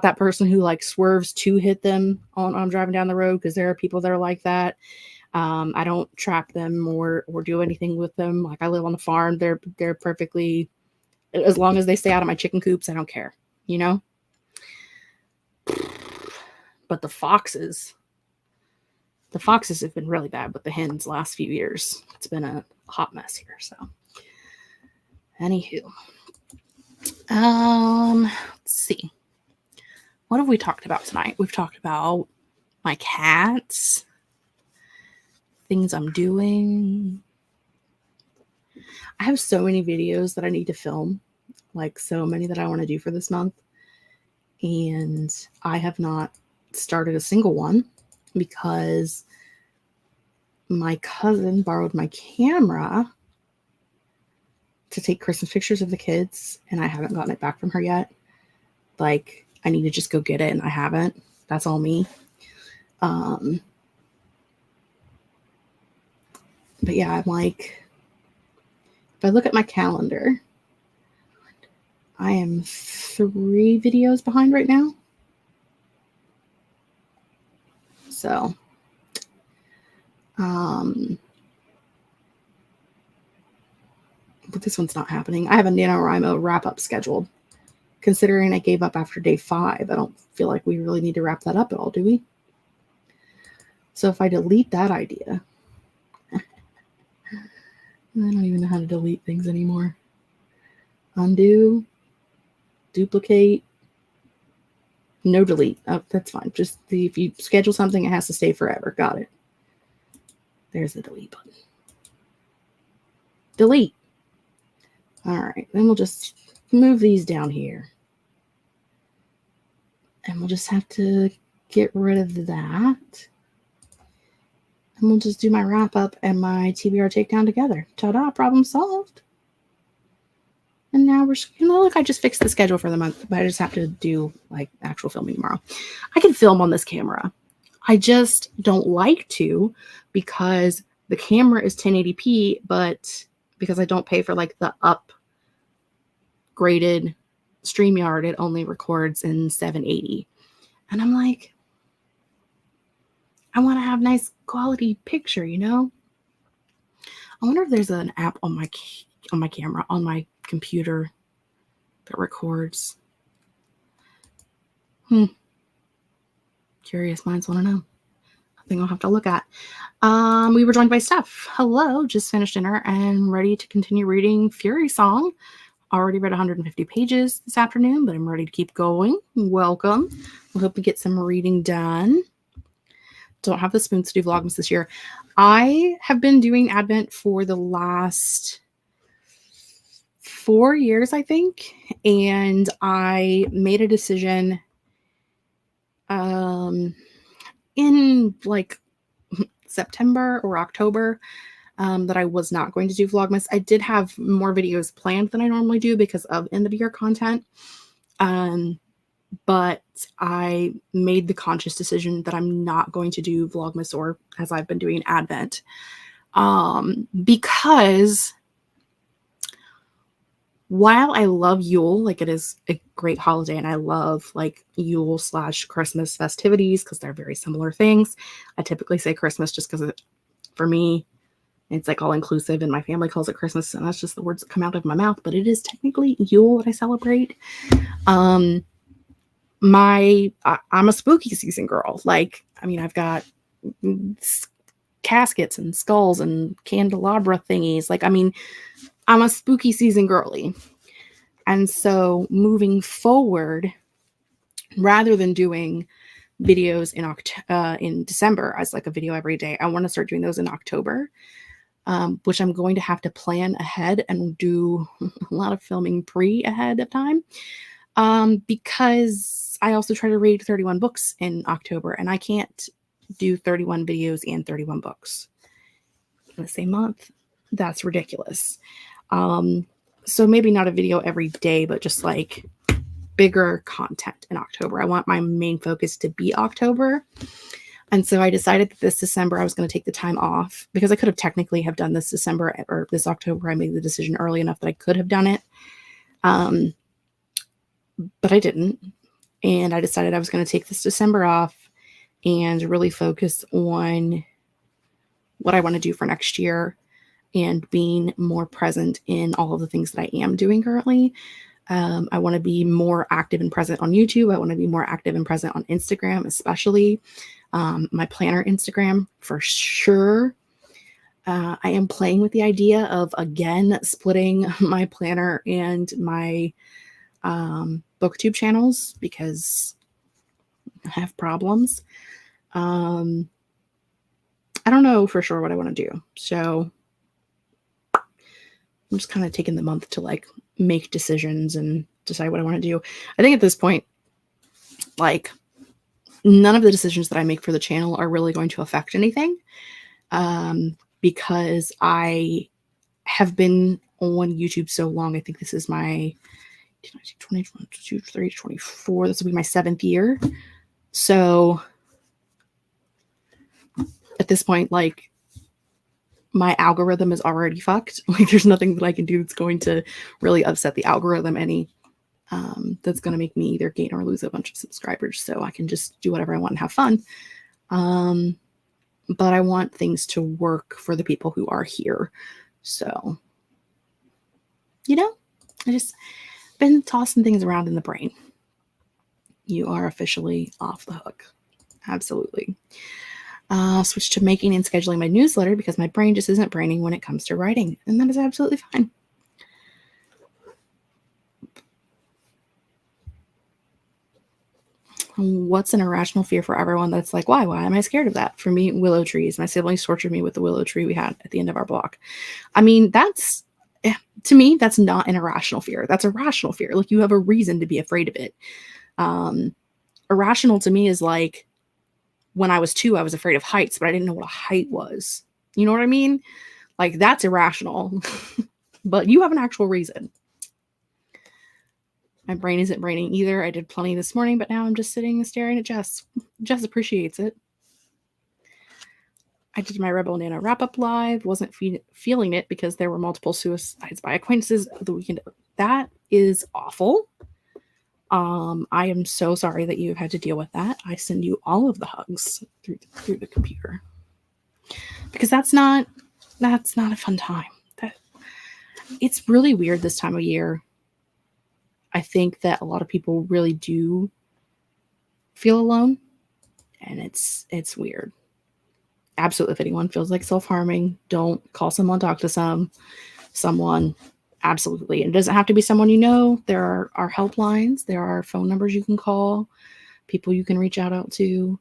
S1: that person who swerves to hit them on I'm driving down the road, because there are people that are like that. I don't trap them or do anything with them. I live on a farm. They're perfectly, as long as they stay out of my chicken coops, I don't care, But the foxes have been really bad with the hens last few years. It's been a hot mess here. So anywho, let's see. What have we talked about tonight? We've talked about my cats, things I'm doing. I have so many videos that I need to film, so many that I want to do for this month. And I have not started a single one because my cousin borrowed my camera to take Christmas pictures of the kids, and I haven't gotten it back from her yet. I need to just go get it, and I haven't. That's all me. But yeah, I'm if I look at my calendar, I am 3 videos behind right now. So, but this one's not happening. I have a NaNoWriMo wrap-up scheduled. Considering I gave up after day 5, I don't feel like we really need to wrap that up at all, do we? So if I delete that idea, I don't even know how to delete things anymore. Undo, duplicate, no delete. Oh, that's fine. Just if you schedule something, it has to stay forever. Got it. There's the delete button. Delete. All right. Then we'll just move these down here. And we'll just have to get rid of that. And we'll just do my wrap up and my TBR takedown together. Ta-da, problem solved. And now we're, look, I just fixed the schedule for the month, but I just have to do actual filming tomorrow. I can film on this camera. I just don't like to because the camera is 1080p, but because I don't pay for the upgraded StreamYard, it only records in 780. And I'm I want to have nice quality picture, I wonder if there's an app on my camera, on my computer that records. Curious minds want to know. I think I'll have to look at. We were joined by Steph. Hello, just finished dinner and ready to continue reading Fury Song. Already read 150 pages this afternoon, but I'm ready to keep going. Welcome. We hope we get some reading done. Don't have the spoons to do Vlogmas this year. I have been doing Advent for the last 4 years, I think, and I made a decision in September or October that I was not going to do Vlogmas. I did have more videos planned than I normally do because of end of year content, but I made the conscious decision that I'm not going to do Vlogmas, or as I've been doing Advent, because while I love Yule, like it is a great holiday and I love like Yule/Christmas festivities because they're very similar things. I typically say Christmas just because for me, it's like all inclusive and my family calls it Christmas and that's just the words that come out of my mouth, but it is technically Yule that I celebrate. I'm a spooky season girl. Like, I mean, I've got caskets and skulls and candelabra thingies. Like, I mean, I'm a spooky season girly. And so moving forward, rather than doing videos in December as like a video every day, I want to start doing those in October, which I'm going to have to plan ahead and do a lot of filming ahead of time, because I also try to read 31 books in October, and I can't do 31 videos and 31 books in the same month. That's ridiculous. So maybe not a video every day, but just like bigger content in October. I want my main focus to be October. And so I decided that this December I was going to take the time off because I could have technically have done this December or this October. I made the decision early enough that I could have done it. But I didn't. And I decided I was going to take this December off and really focus on what I want to do for next year and being more present in all of the things that I am doing currently. I want to be more active and present on YouTube. I want to be more active and present on Instagram, especially my planner Instagram for sure. I am playing with the idea of, again, splitting my planner and my booktube channels because I have problems. I don't know for sure what I want to do. So I'm just kind of taking the month to like make decisions and decide what I want to do. I think at this point, like none of the decisions that I make for the channel are really going to affect anything, because I have been on YouTube so long. I think this is my 20, 22, 23, 24. This will be my 7th year. So at this point, like my algorithm is already fucked. Like there's nothing that I can do that's going to really upset the algorithm any. That's going to make me either gain or lose a bunch of subscribers. So I can just do whatever I want and have fun. But I want things to work for the people who are here. So, you know, I just been tossing things around in the brain. You are officially off the hook. Absolutely. Switch to making and scheduling my newsletter because my brain just isn't braining when it comes to writing. And that is absolutely fine. What's an irrational fear for everyone that's like, why am I scared of that? For me, willow trees. My siblings tortured me with the willow tree we had at the end of our block. I mean, that's, to me, that's not an irrational fear. That's a rational fear. Like you have a reason to be afraid of it. Irrational to me is like, when I was 2, I was afraid of heights, but I didn't know what a height was. You know what I mean? Like that's irrational, but you have an actual reason. My brain isn't braining either. I did plenty this morning, but now I'm just sitting and staring at Jess. Jess appreciates it. I did my Rebel Nana wrap-up live. Wasn't feeling it because there were multiple suicides by acquaintances the weekend. That is awful. I am so sorry that you've had to deal with that. I send you all of the hugs through the computer because that's not a fun time. It's really weird this time of year. I think that a lot of people really do feel alone, and it's weird. Absolutely, if anyone feels like self-harming, don't call someone, talk to someone. Absolutely. And it doesn't have to be someone you know. There are helplines. There are phone numbers you can call, people you can reach out to.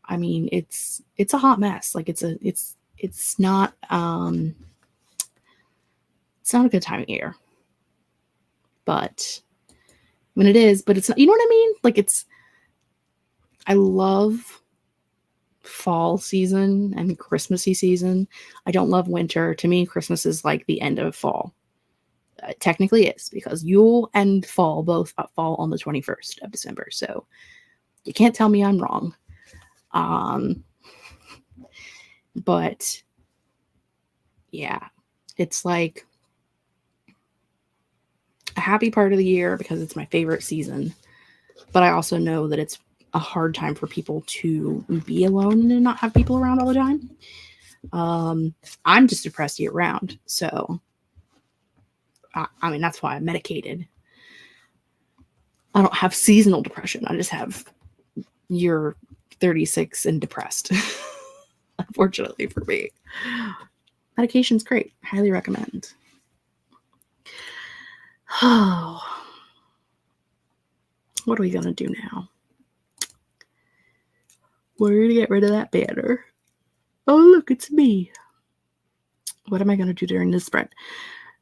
S1: I mean, it's a hot mess. Like it's not a good time of year. But when it is, but it's not, you know what I mean? Like I love fall season and Christmassy season. I don't love winter. To me, Christmas is like the end of fall. Technically is because Yule and fall both fall on the 21st of December. So you can't tell me I'm wrong. But yeah, it's like a happy part of the year because it's my favorite season. But I also know that it's a hard time for people to be alone and not have people around all the time. I'm just depressed year round. So, I mean, that's why I'm medicated. I don't have seasonal depression. I just have year 36 and depressed. Unfortunately for me. Medication's great. Highly recommend. Oh. What are we going to do now? We're going to get rid of that banner. Oh, look, it's me. What am I going to do during this sprint?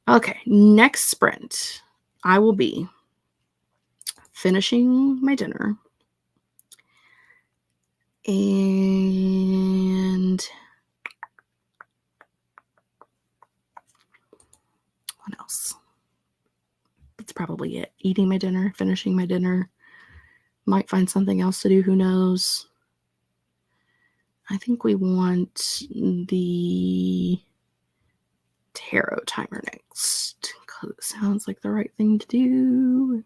S1: Okay, next sprint, I will be finishing my dinner and what else? That's probably it. Eating my dinner, finishing my dinner. Might find something else to do, who knows? I think we want the tarot timer next because it sounds like the right thing to do.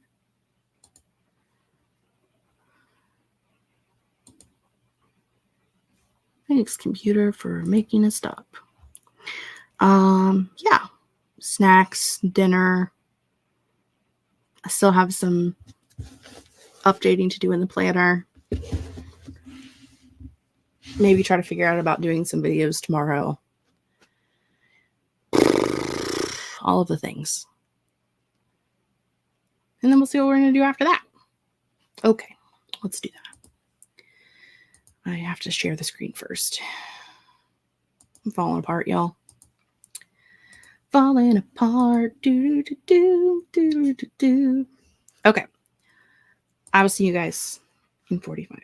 S1: Thanks, computer, for making a stop. Yeah. Snacks, dinner. I still have some updating to do in the planner. Maybe try to figure out about doing some videos tomorrow. All of the things. And then we'll see what we're going to do after that. Okay, let's do that. I have to share the screen first. I'm falling apart, y'all. Falling apart. Do, do, do, do, do, do. Okay. I will see you guys in 45.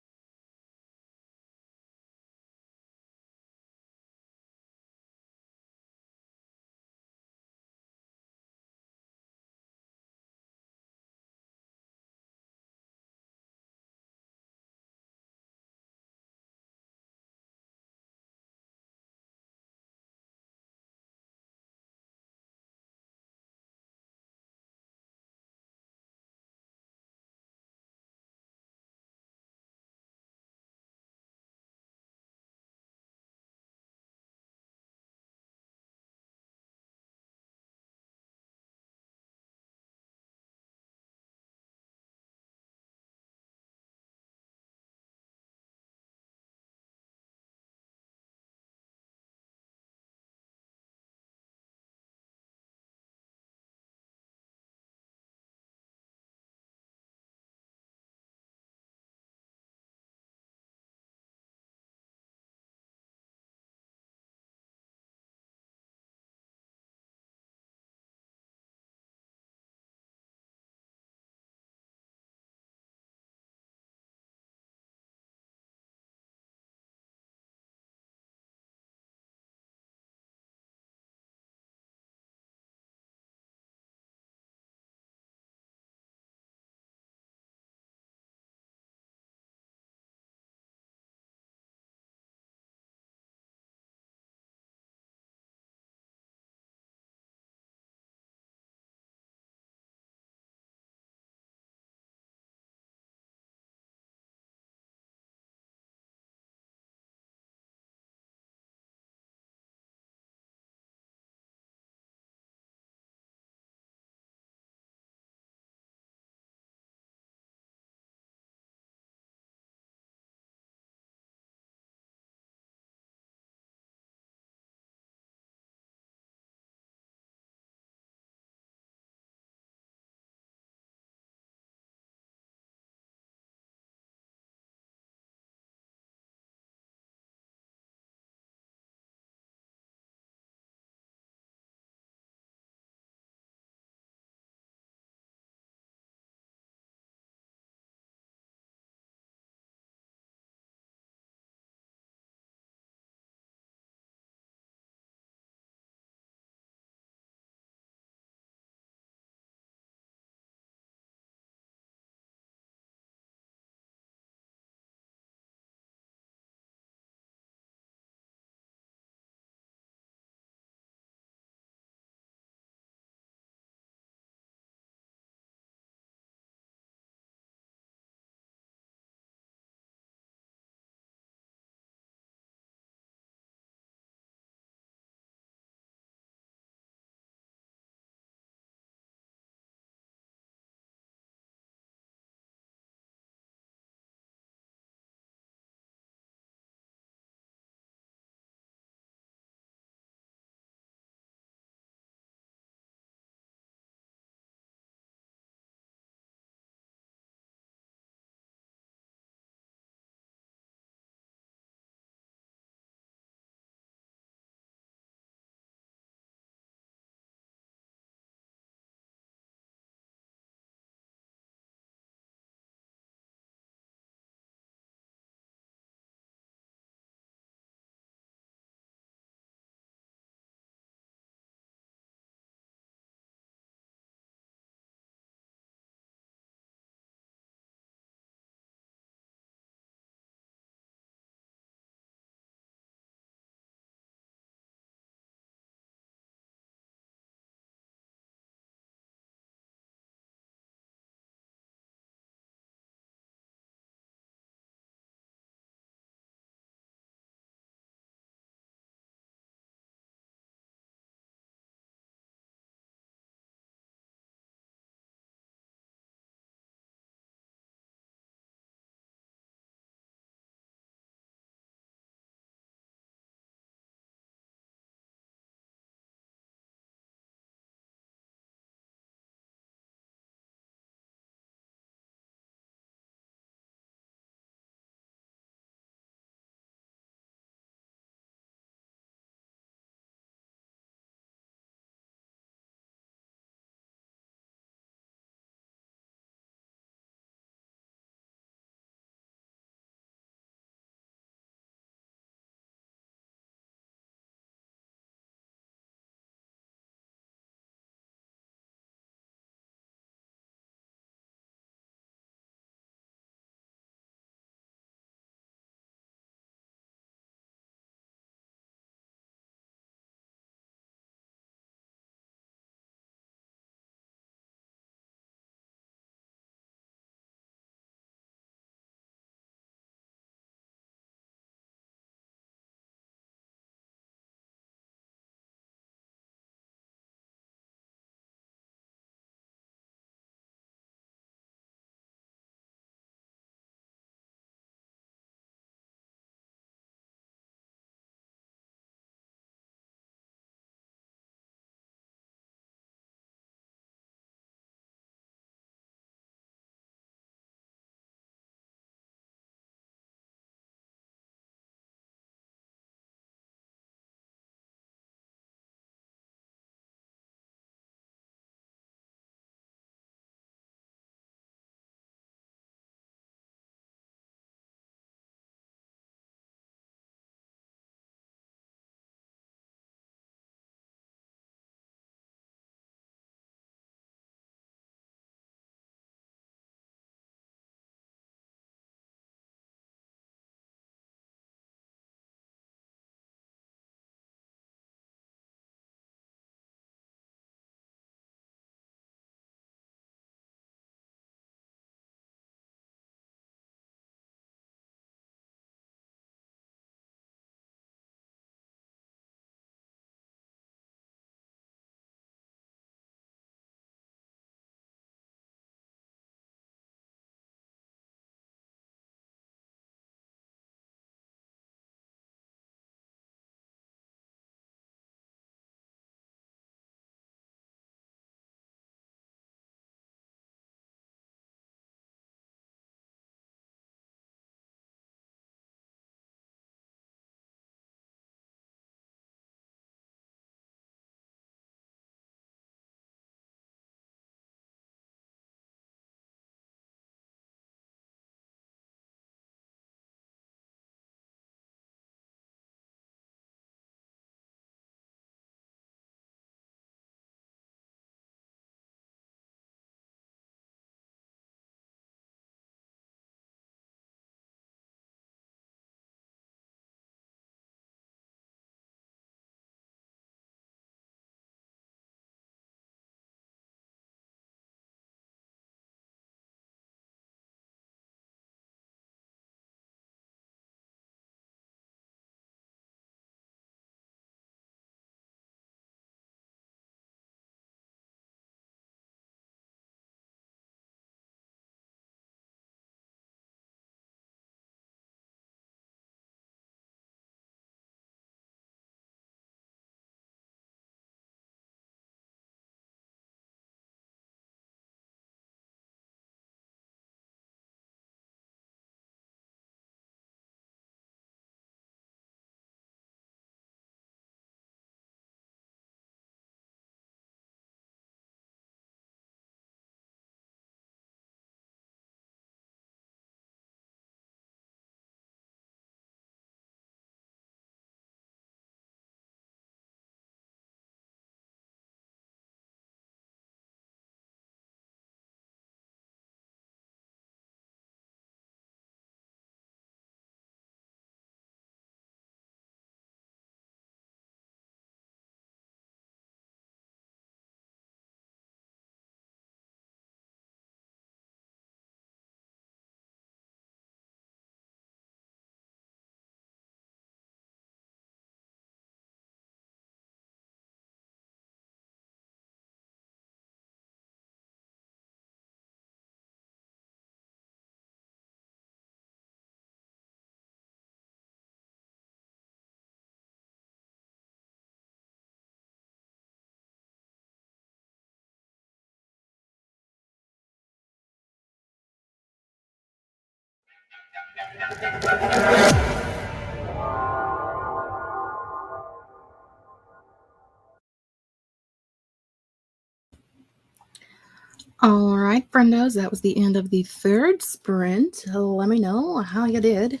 S1: All right, friendos, that was the end of the third sprint. Let me know how you did.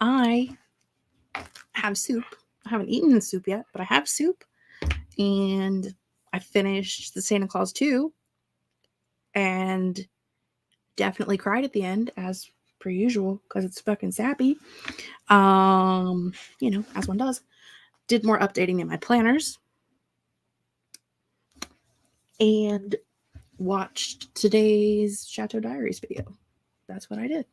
S1: I have soup. I haven't eaten soup yet, but I have soup. And I finished the Santa Claus 2 and definitely cried at the end, as per usual, because it's fucking sappy. As one does. Did more updating in my planners. And watched today's Chateau Diaries video. That's what I did.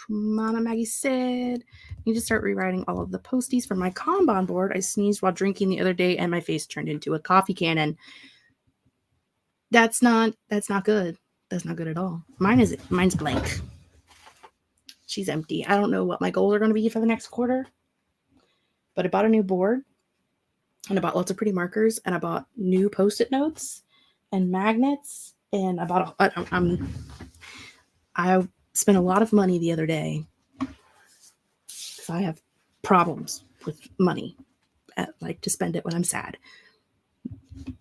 S1: Mama Maggie said, need to start rewriting all of the posties for my Kanban board. I sneezed while drinking the other day and my face turned into a coffee cannon. That's not good. That's not good at all. Mine's blank. She's empty. I don't know what my goals are going to be for the next quarter, but I bought a new board and I bought lots of pretty markers and I bought new Post-it notes and magnets and I spent a lot of money the other day because I have problems with money. I like to spend it when I'm sad.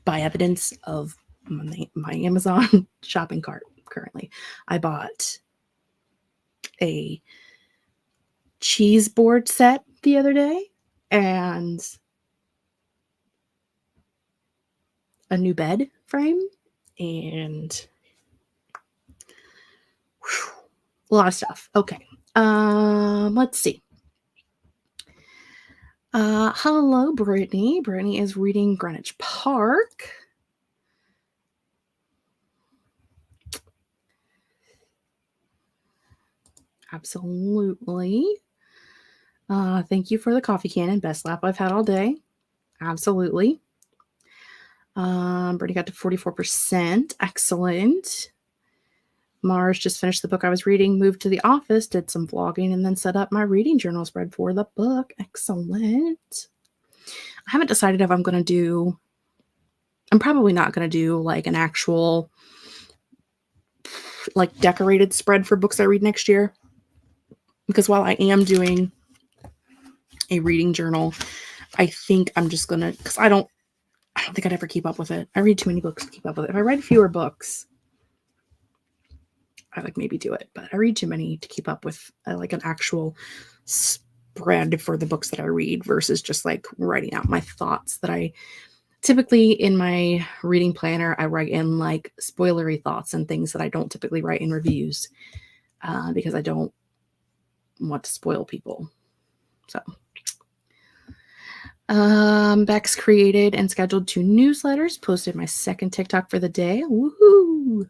S1: By evidence of my Amazon shopping cart currently, I bought a cheese board set the other day and a new bed frame and a lot of stuff. Okay. Let's see. Hello, Brittany. Brittany is reading Greenwich Park. Absolutely. Thank you for the coffee cannon. Best lap I've had all day. Absolutely. Brittany got to 44%. Excellent. Mars just finished the book I was reading, moved to the office, did some vlogging, and then set up my reading journal spread for the book. Excellent. I haven't decided if I'm probably not going to do like an actual like decorated spread for books I read next year. Because while I am doing a reading journal, I think I'm just going to, because I don't think I'd ever keep up with it. I read too many books to keep up with it. If I read fewer books, I like maybe do it, but I read too many to keep up with like an actual spread for the books that I read versus just like writing out my thoughts that I typically in my reading planner, I write in like spoilery thoughts and things that I don't typically write in reviews because I don't want to spoil people. So Bex created and scheduled 2 newsletters, posted my second TikTok for the day. Woohoo!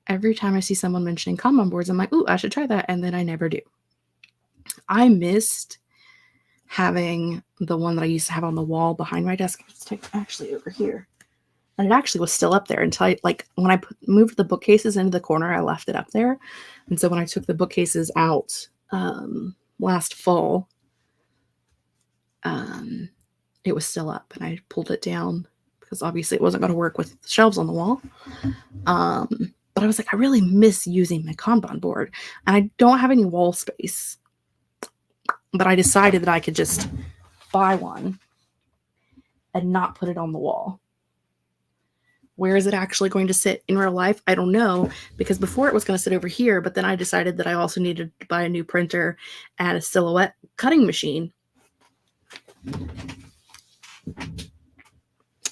S1: Every time I see someone mentioning Kanban boards, I'm like, ooh, I should try that. And then I never do. I missed having the one that I used to have on the wall behind my desk. Let's take actually over here. And it actually was still up there until when I moved the bookcases into the corner, I left it up there. And so when I took the bookcases out last fall, it was still up and I pulled it down because obviously it wasn't going to work with the shelves on the wall. But I was like, I really miss using my Kanban board and I don't have any wall space. But I decided that I could just buy one and not put it on the wall. Where is it actually going to sit in real life? I don't know, because before it was going to sit over here, but then I decided that I also needed to buy a new printer and a silhouette cutting machine.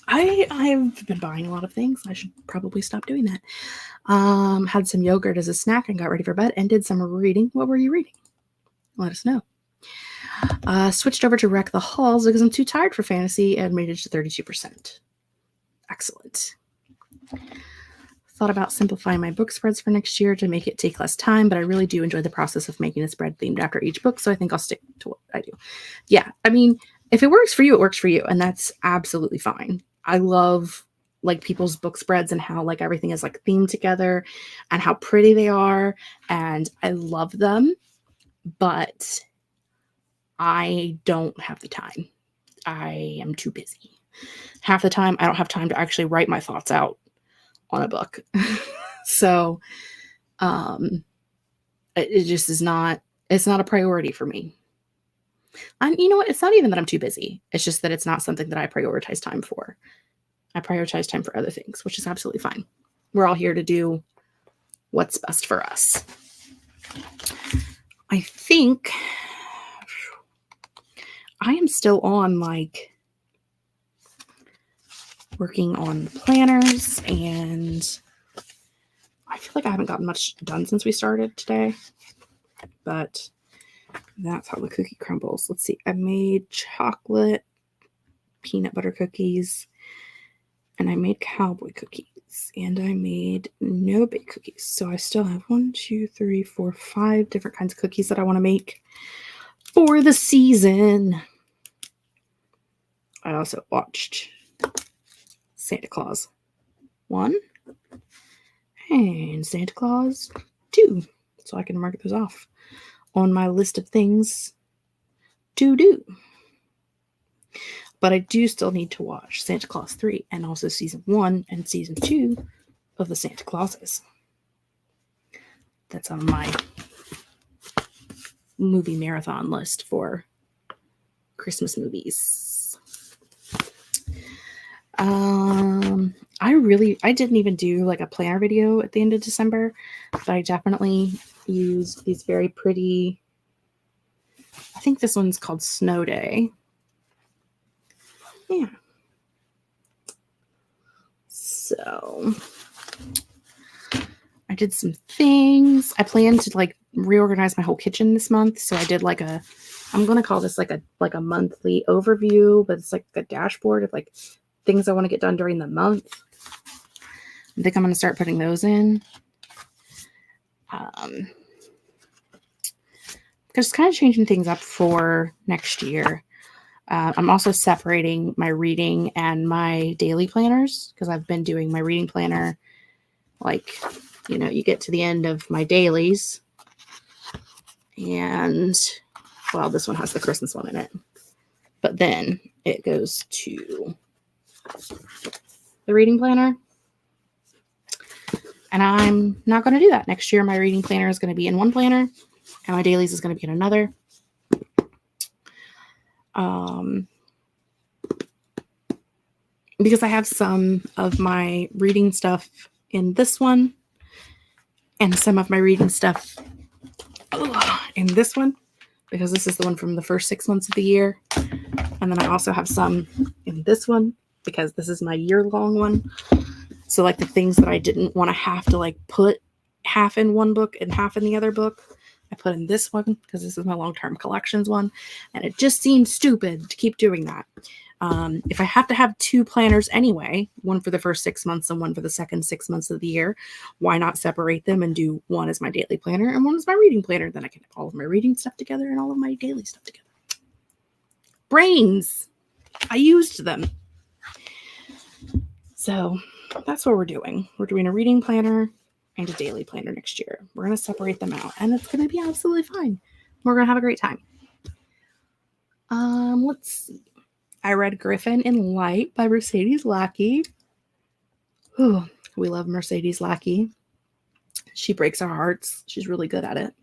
S1: I've been buying a lot of things. I should probably stop doing that. Had some yogurt as a snack and got ready for bed and did some reading. What were you reading? Let us know. Switched over to Wreck the Halls because I'm too tired for fantasy and made it to 32%. Excellent. Thought about simplifying my book spreads for next year to make it take less time, but I really do enjoy the process of making a spread themed after each book, so I think I'll stick to what I do. Yeah, I mean, if it works for you, it works for you, and that's absolutely fine. I love like people's book spreads and how like everything is like themed together and how pretty they are, and I love them, but I don't have the time. I am too busy. Half the time, I don't have time to actually write my thoughts out on a book. So it just is not, it's not a priority for me. You know what? It's not even that I'm too busy. It's just that it's not something that I prioritize time for. I prioritize time for other things, which is absolutely fine. We're all here to do what's best for us. I think I am still on like working on the planners, and I feel like I haven't gotten much done since we started today, but that's how the cookie crumbles. Let's see. I made chocolate peanut butter cookies, and I made cowboy cookies, and I made no bake cookies. So I still have 1, 2, 3, 4, 5 different kinds of cookies that I want to make for the season. I also watched Santa Claus 1 and Santa Claus 2, so I can mark those off on my list of things to do. But I do still need to watch Santa Claus 3 and also season 1 and season 2 of the Santa Clauses. That's on my movie marathon list for Christmas movies. I didn't even do like a planner video at the end of December, but I definitely used these very pretty, I think this one's called Snow Day. Yeah. So I did some things. I planned to like reorganize my whole kitchen this month. So I did like I'm going to call this like a monthly overview, but it's like a dashboard of like things I want to get done during the month. I think I'm going to start putting those in. Just kind of changing things up for next year. I'm also separating my reading and my daily planners, because I've been doing my reading planner. Like, you know, you get to the end of my dailies, and well, this one has the Christmas one in it, but then it goes to the reading planner. And I'm not going to do that. Next year, my reading planner is going to be in one planner, and my dailies is going to be in another. Because I have some of my reading stuff in this one, and some of my reading stuff in this one, because this is the one from the first 6 months of the year. And then I also have some in this one, because this is my year-long one. So like the things that I didn't want to have to like put half in one book and half in the other book, I put in this one because this is my long-term collections one. And it just seems stupid to keep doing that. If I have to have 2 planners anyway, one for the first 6 months and one for the second 6 months of the year, why not separate them and do one as my daily planner and one as my reading planner? Then I can have all of my reading stuff together and all of my daily stuff together. Brains! I used them. So that's what we're doing. We're doing a reading planner and a daily planner next year. We're going to separate them out, and it's going to be absolutely fine. We're going to have a great time. Let's see. I read Griffin in Light by Mercedes Lackey. Ooh, we love Mercedes Lackey. She breaks our hearts. She's really good at it.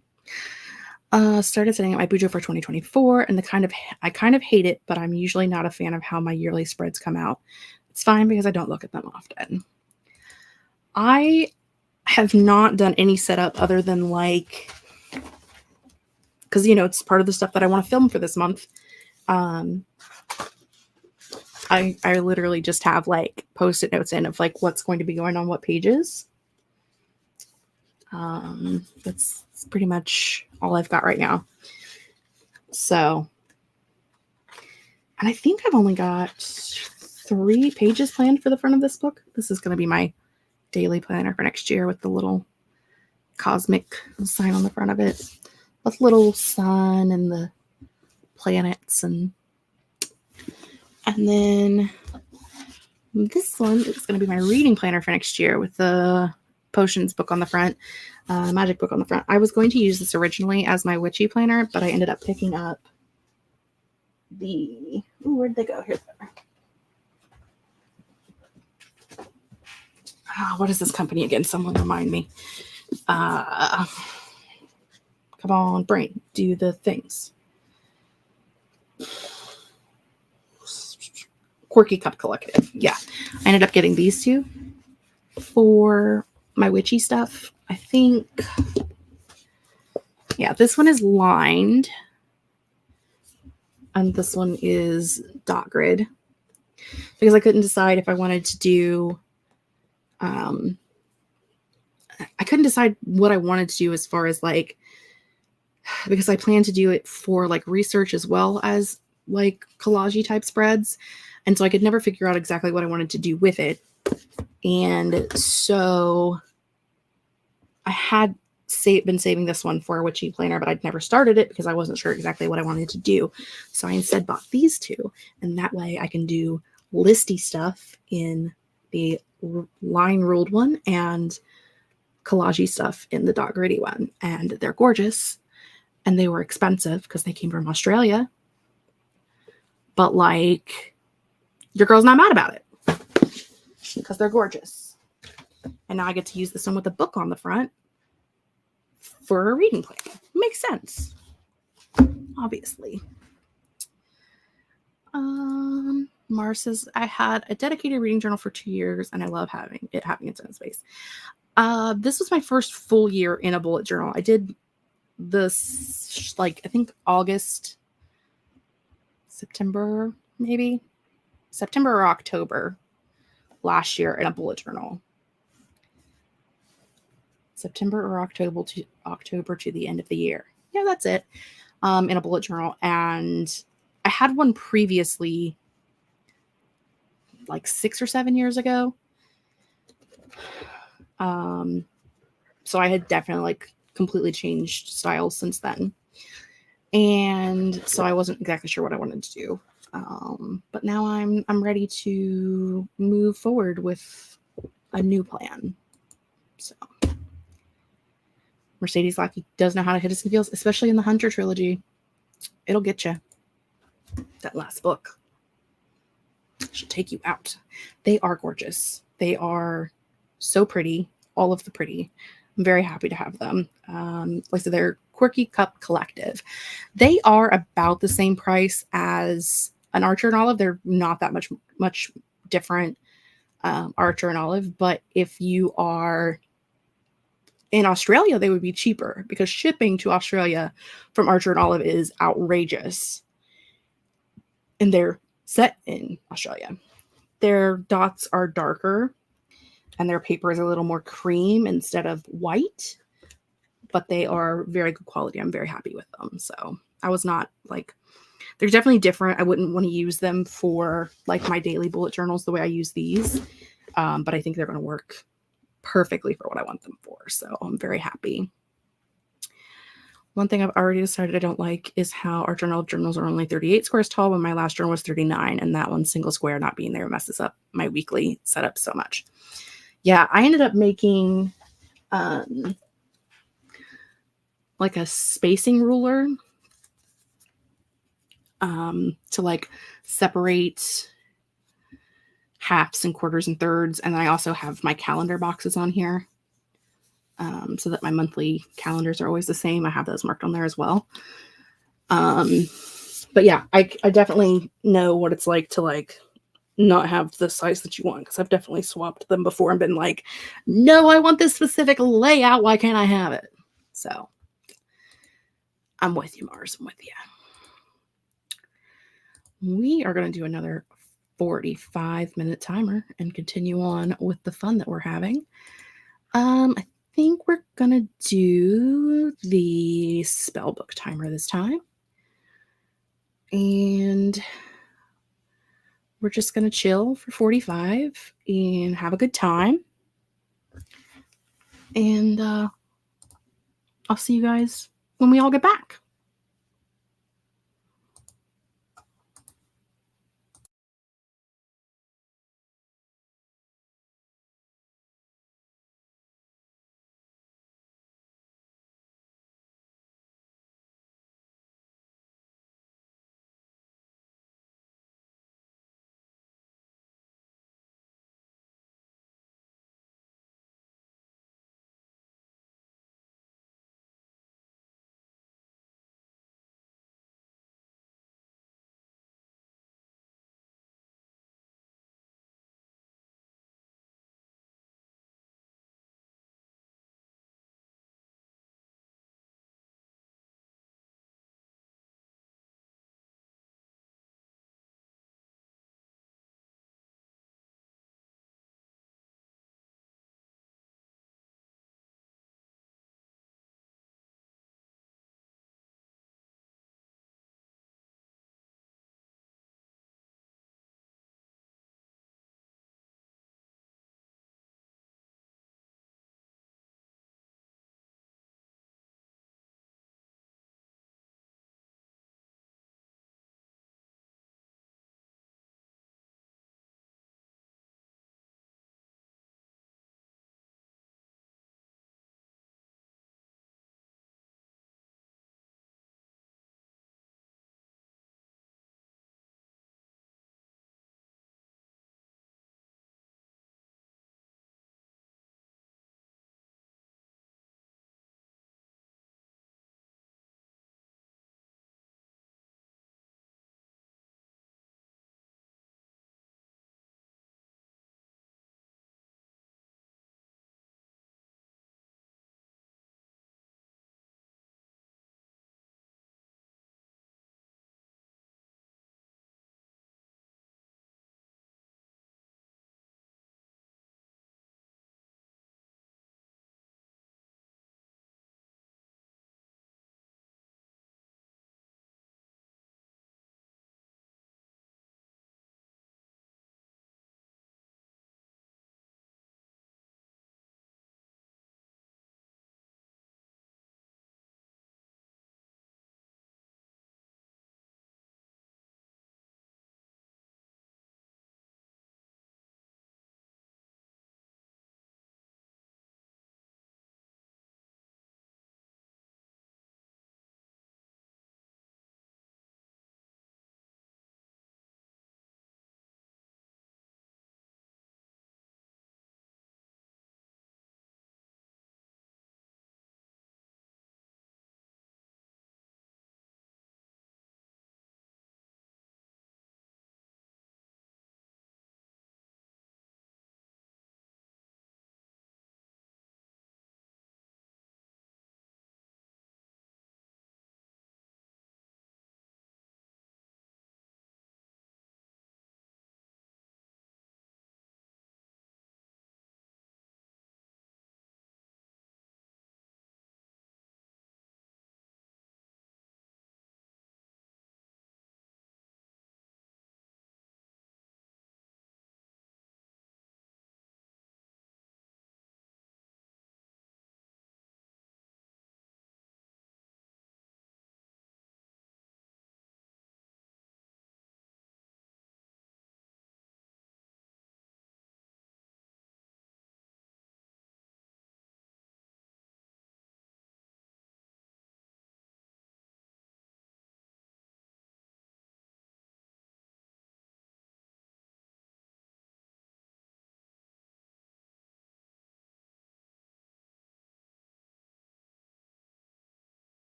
S1: Started setting up my Bujo for 2024, and I kind of hate it, but I'm usually not a fan of how my yearly spreads come out. It's fine because I don't look at them often. I have not done any setup other than like, because, you know, it's part of the stuff that I want to film for this month. I literally just have like post-it notes in of like what's going to be going on what pages. That's pretty much all I've got right now. So, and I think I've only got 3 pages planned for the front of this book. This is going to be my daily planner for next year with the little cosmic sign on the front of it, with little sun and the planets, and then this one is going to be my reading planner for next year with the potions book on the front, magic book on the front. I was going to use this originally as my witchy planner, but I ended up picking up the, where'd they go? Here's what is this company again? Someone remind me. Come on, brain, do the things. Quirky Cup Collective. Yeah, I ended up getting these two for my witchy stuff. I think, yeah, this one is lined and this one is dot grid because I couldn't decide if I wanted to do I couldn't decide what I wanted to do as far as like, because I plan to do it for like research as well as like collage type spreads. And so I could never figure out exactly what I wanted to do with it. And so I had been saving this one for a witchy planner, but I'd never started it because I wasn't sure exactly what I wanted to do. So I instead bought these two, and that way I can do listy stuff in the line ruled one and collagey stuff in the dot gritty one. And they're gorgeous, and they were expensive because they came from Australia. But like, your girl's not mad about it because they're gorgeous. And now I get to use this one with a book on the front for a reading plan. Makes sense, obviously. Mars says, I had a dedicated reading journal for 2 years and I love having its own space. This was my first full year in a bullet journal. I did this like, I think September or October last year in a bullet journal. September or October to the end of the year. Yeah, that's it. In a bullet journal. And I had one previously like 6 or 7 years ago. So I had definitely like completely changed styles since then. And so I wasn't exactly sure what I wanted to do. But now I'm ready to move forward with a new plan. So Mercedes Lackey does know how to hit us in feels, especially in the Hunter trilogy. It'll get you. That last book should take you out. They are gorgeous. They are so pretty. All of the pretty. I'm very happy to have them. Like I said, they're Quirky Cup Collective. They are about the same price as an Archer and Olive. They're not that much different, Archer and Olive. But if you are in Australia, they would be cheaper because shipping to Australia from Archer and Olive is outrageous. And they're set in Australia. Their dots are darker and their paper is a little more cream instead of white, but they are very good quality. I'm very happy with them. So I was not like, they're definitely different. I wouldn't want to use them for like my daily bullet journals the way I use these. But I think they're going to work perfectly for what I want them for. So I'm very happy. One thing I've already decided I don't like is how our journals are only 38 squares tall when my last journal was 39, and that one single square not being there messes up my weekly setup so much. Yeah, I ended up making like a spacing ruler to like separate halves and quarters and thirds. And then I also have my calendar boxes on here so that my monthly calendars are always the same. I have those marked on there as well. But yeah, I definitely know what it's like to like not have the size that you want, because I've definitely swapped them before and been like, no, I want this specific layout. Why can't I have it? So I'm with you, Mars. I'm with you. We are going to do another 45-minute timer and continue on with the fun that we're having. I think we're going to do the spell book timer this time. And we're just going to chill for 45 and have a good time. And I'll see you guys when we all get back.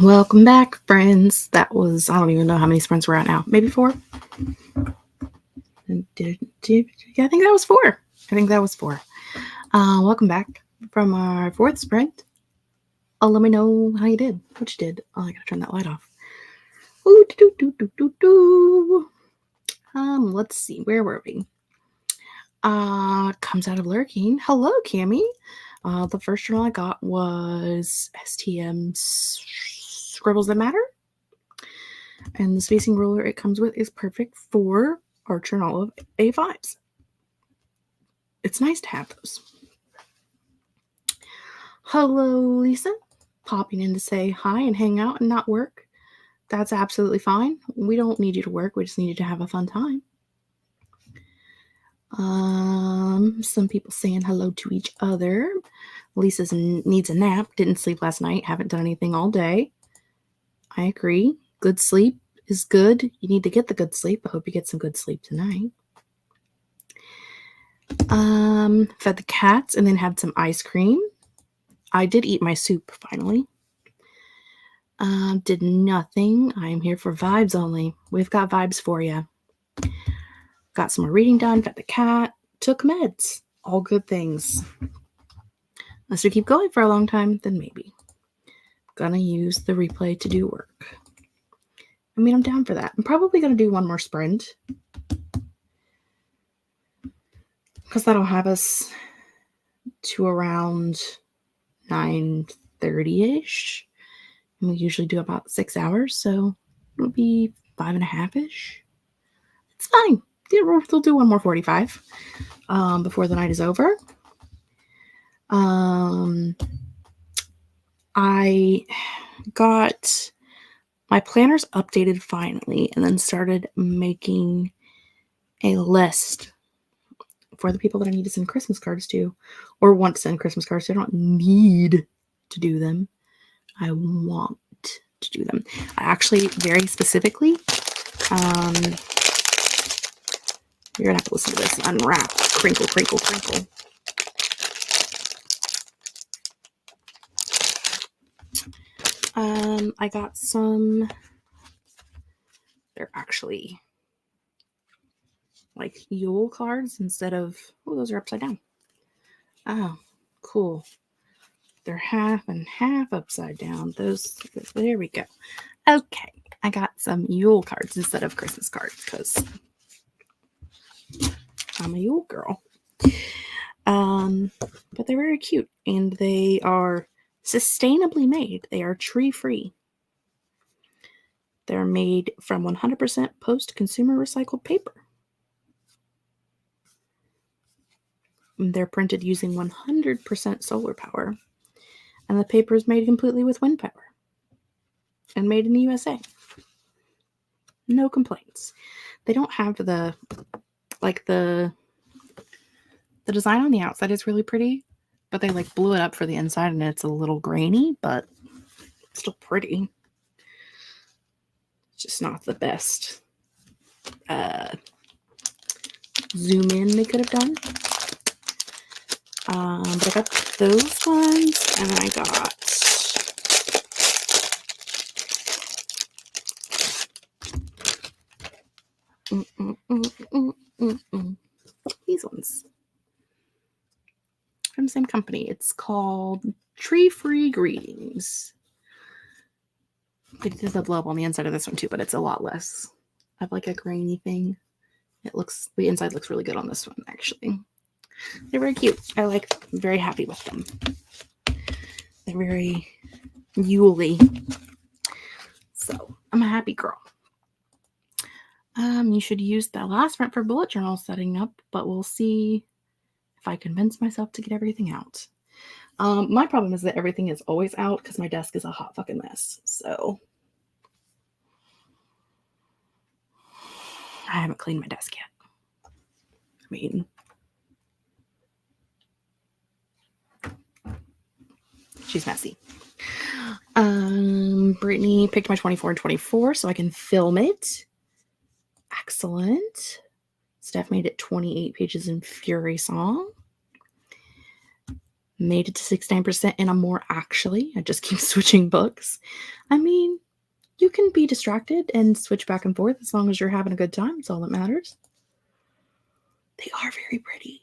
S1: Welcome back, friends. That was, I don't even know how many sprints we're at now. Maybe 4? Yeah, I think that was 4. Welcome back from our 4th sprint. Let me know how you did. What you did. Oh, I gotta turn that light off. Let's see. Where were we? Comes out of lurking. Hello, Cammie. The first journal I got was STM Scribbles That Matter. And the spacing ruler it comes with is perfect for our journal of A5s. It's nice to have those. Hello, Lisa. Popping in to say hi and hang out and not work. That's absolutely fine. We don't need you to work. We just need you to have a fun time. Some people saying hello to each other. Lisa needs a nap. Didn't sleep last night. Haven't done anything all day. I agree. Good sleep is good. You need to get the good sleep. I hope you get some good sleep tonight. Fed the cats and then had some ice cream. I did eat my soup finally. Did nothing. I'm here for vibes only. We've got vibes for you. Got some more reading done. Fed the cat. Took meds. All good things. Unless we keep going for a long time, then maybe. Gonna use the replay to do work. I mean, I'm down for that. I'm probably gonna do one more sprint. Because that'll have us to around 9:30-ish. And we usually do about 6 hours, so it'll be 5.5-ish. It's fine. We'll do one more 45 before the night is over. I got my planners updated finally and then started making a list for the people that I need to send Christmas cards to or want to send Christmas cards to. I don't need to do them. I want to do them. I actually very specifically, you're going to have to listen to this. Unwrap, crinkle, crinkle, crinkle. I got some, they're actually like Yule cards instead of, oh, those are upside down. Oh, cool. They're half and half upside down. Those, there we go. Okay, I got some Yule cards instead of Christmas cards because I'm a Yule girl. But they're very cute and they are sustainably made. They are tree-free. They're made from 100% post-consumer recycled paper. They're printed using 100% solar power. And the paper is made completely with wind power. And made in the USA. No complaints. They don't have the design on the outside is really pretty. But they like blew it up for the inside and it's a little grainy, but still pretty. It's just not the best zoom in they could have done. But I got those ones and I got these ones from the same company. It's called Tree Free Greetings. There's a blow up on the inside of this one too, but it's a lot less of like a grainy thing. The inside looks really good on this one actually. They're very cute. I'm very happy with them. They're very Yule-y. So I'm a happy girl. You should use that last print for bullet journal setting up, but we'll see if I convince myself to get everything out. My problem is that everything is always out because my desk is a hot fucking mess. So I haven't cleaned my desk yet. I mean, she's messy. Brittany picked my 24 and 24 so I can film it. Excellent. Steph made it 28 pages in Fury Song. Made it to 69% in Amore Actually. I just keep switching books. I mean, you can be distracted and switch back and forth as long as you're having a good time. It's all that matters. They are very pretty.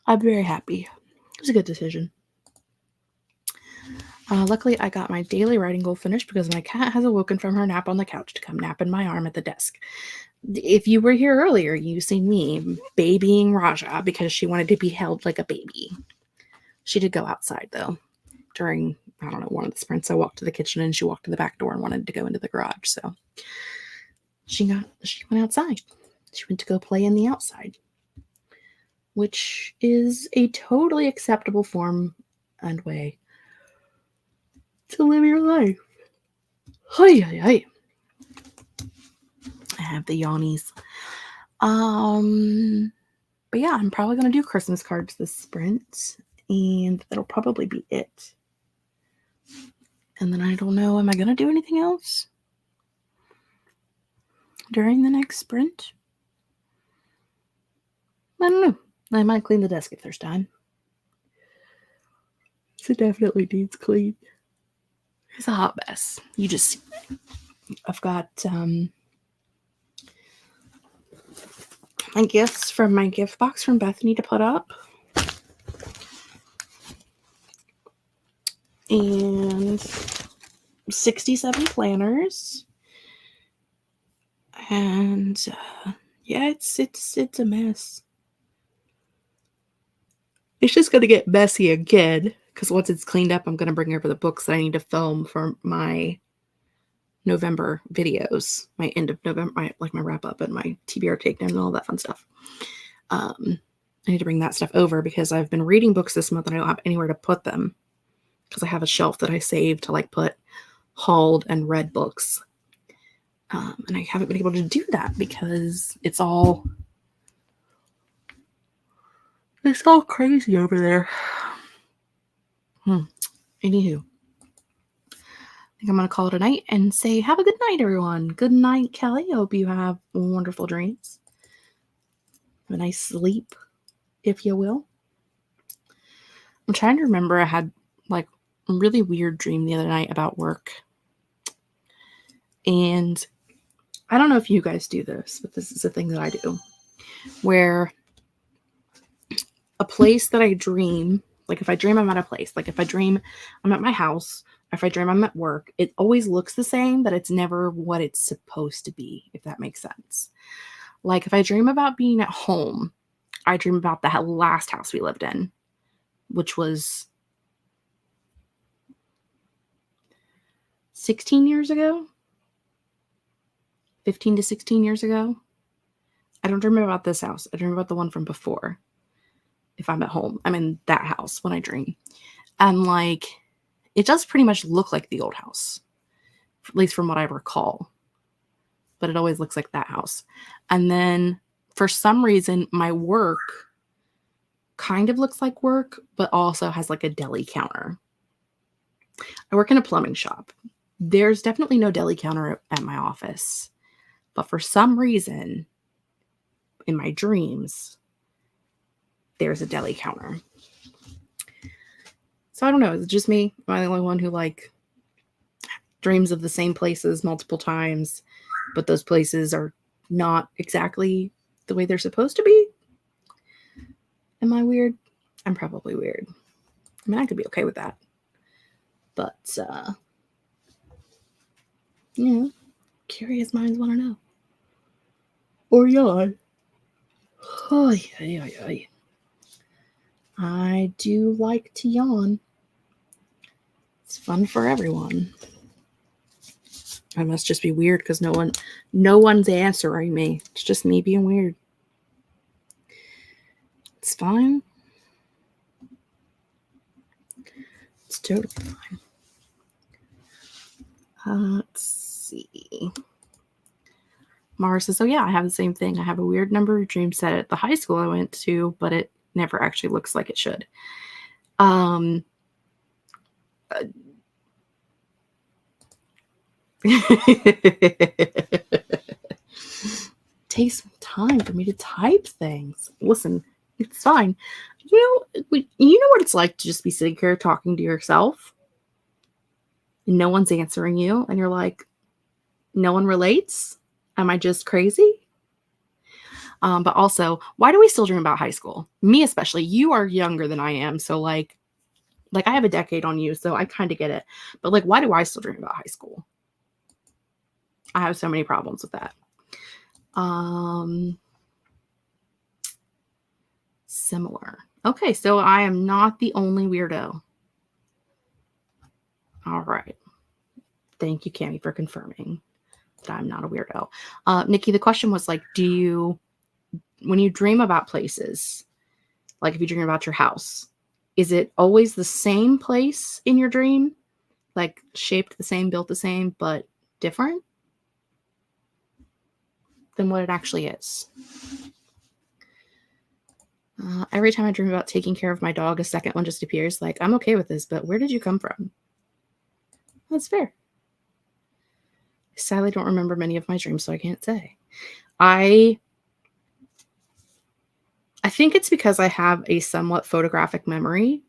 S1: I'm very happy. It was a good decision. Luckily, I got my daily writing goal finished because my cat has awoken from her nap on the couch to come nap in my arm at the desk. If you were here earlier, you seen me babying Raja because she wanted to be held like a baby. She did go outside, though, during, I don't know, one of the sprints. I walked to the kitchen and she walked to the back door and wanted to go into the garage. So she went outside. She went to go play in the outside, which is a totally acceptable form and way to live your life. Hi, hi, hi. I have the yawnies. But yeah, I'm probably going to do Christmas cards this sprint, and that'll probably be it. And then I don't know, am I going to do anything else during the next sprint? I don't know. I might clean the desk if there's time. So it definitely needs clean. It's a hot mess. You just see it. I've got my gifts from my gift box from Bethany to put up. And 67 planners. And yeah, it's a mess. It's just going to get messy again, because once it's cleaned up, I'm going to bring over the books that I need to film for my November videos, my end of November, my wrap up and my TBR takedown and all that fun stuff. I need to bring that stuff over because I've been reading books this month and I don't have anywhere to put them because I have a shelf that I saved to like put hauled and read books. And I haven't been able to do that because it's all crazy over there. Anywho, I think I'm going to call it a night and say, have a good night, everyone. Good night, Kelly. I hope you have wonderful dreams. Have a nice sleep, if you will. I'm trying to remember. I had like a really weird dream the other night about work. And I don't know if you guys do this, but this is a thing that I do. Where a place that I dream, like if I dream I'm at a place, like if I dream I'm at my house, if I dream I'm at work, it always looks the same, but it's never what it's supposed to be, if that makes sense. Like if I dream about being at home, I dream about the last house we lived in, which was 16 years ago, 15 to 16 years ago. I don't dream about this house. I dream about the one from before. If I'm at home, I'm in that house when I dream. And like, it does pretty much look like the old house, at least from what I recall. But it always looks like that house. And then for some reason, my work kind of looks like work, but also has like a deli counter. I work in a plumbing shop. There's definitely no deli counter at my office. But for some reason, in my dreams, there's a deli counter. So I don't know. Is it just me? Am I the only one who like dreams of the same places multiple times, but those places are not exactly the way they're supposed to be? Am I weird? I'm probably weird. I mean, I could be okay with that. But, you know, curious minds want to know. Or yawn. I do like to yawn. It's fun for everyone. I must just be weird because no one's answering me. It's just me being weird. It's fine. It's totally fine. Let's see. Mara says, oh yeah, I have the same thing. I have a weird number of dreams set at the high school I went to, but it never actually looks like it should. takes some time for me to type things. Listen, it's fine. You know what it's like to just be sitting here talking to yourself and no one's answering you, and you're like, no one relates? Am I just crazy? But also, why do we still dream about high school? Me especially. You are younger than I am, so like I have a decade on you, so I kind of get it. But like, why do I still dream about high school? I have so many problems with that. Similar. Okay, so I am not the only weirdo. All right. Thank you, Cami, for confirming that I'm not a weirdo. Nikki, the question was like, when you dream about places, like if you dream about your house, is it always the same place in your dream? Like shaped the same, built the same, but different than what it actually is? Every time I dream about taking care of my dog, a second one just appears. Like, I'm okay with this, but where did you come from? That's fair. I sadly don't remember many of my dreams, so I can't say. I think it's because I have a somewhat photographic memory,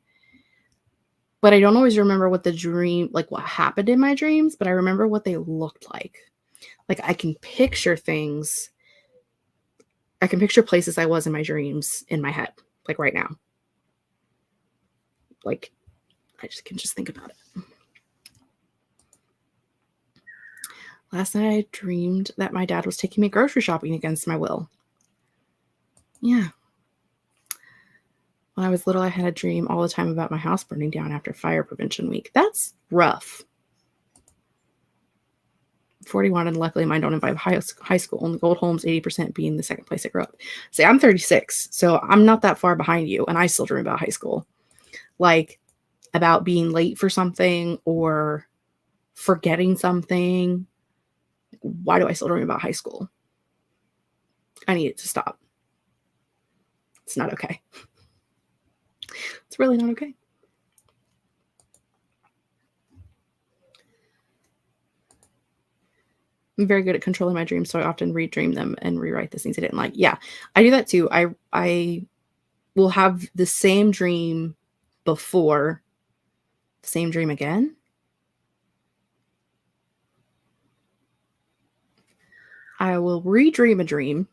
S1: but I don't always remember what the dream, like what happened in my dreams, but I remember what they looked like. Like I can picture things. I can picture places I was in my dreams in my head, like right now. Like I can just think about it. Last night I dreamed that my dad was taking me grocery shopping against my will. Yeah. When I was little, I had a dream all the time about my house burning down after fire prevention week. That's rough. 41, and luckily mine don't involve high school. Only Gold Holmes, 80% being the second place I grew up. See, I'm 36, so I'm not that far behind you, and I still dream about high school. Like, about being late for something or forgetting something. Why do I still dream about high school? I need it to stop. It's not okay. It's really not okay. I'm very good at controlling my dreams, so I often redream them and rewrite the things I didn't like. Yeah, I do that too. I will have the same dream before the same dream again. I will redream a dream,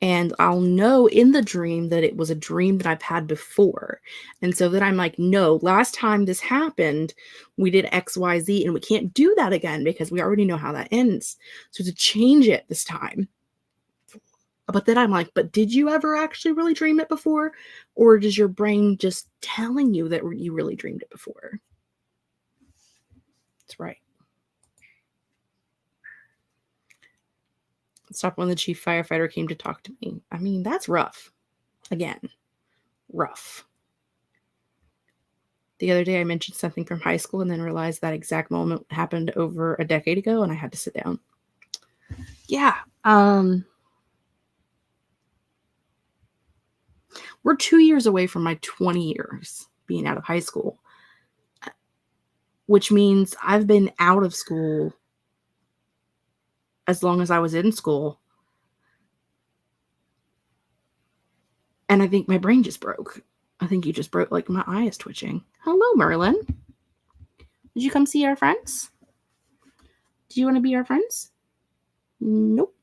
S1: and I'll know in the dream that it was a dream that I've had before. And so then I'm like, no, last time this happened, we did X, Y, Z, and we can't do that again because we already know how that ends. So to change it this time. But then I'm like, but did you ever actually really dream it before? Or does your brain just telling you that you really dreamed it before? That's right. Stop when the chief firefighter came to talk to me. I mean, that's rough. Again, rough. The other day I mentioned something from high school and then realized that exact moment happened over a decade ago and I had to sit down. Yeah. We're 2 years away from my 20 years being out of high school, which means I've been out of school as long as I was in school. And I think my brain just broke. I think you just broke, like my eye is twitching. Hello, Merlin. Did you come see our friends? Do you want to be our friends? Nope.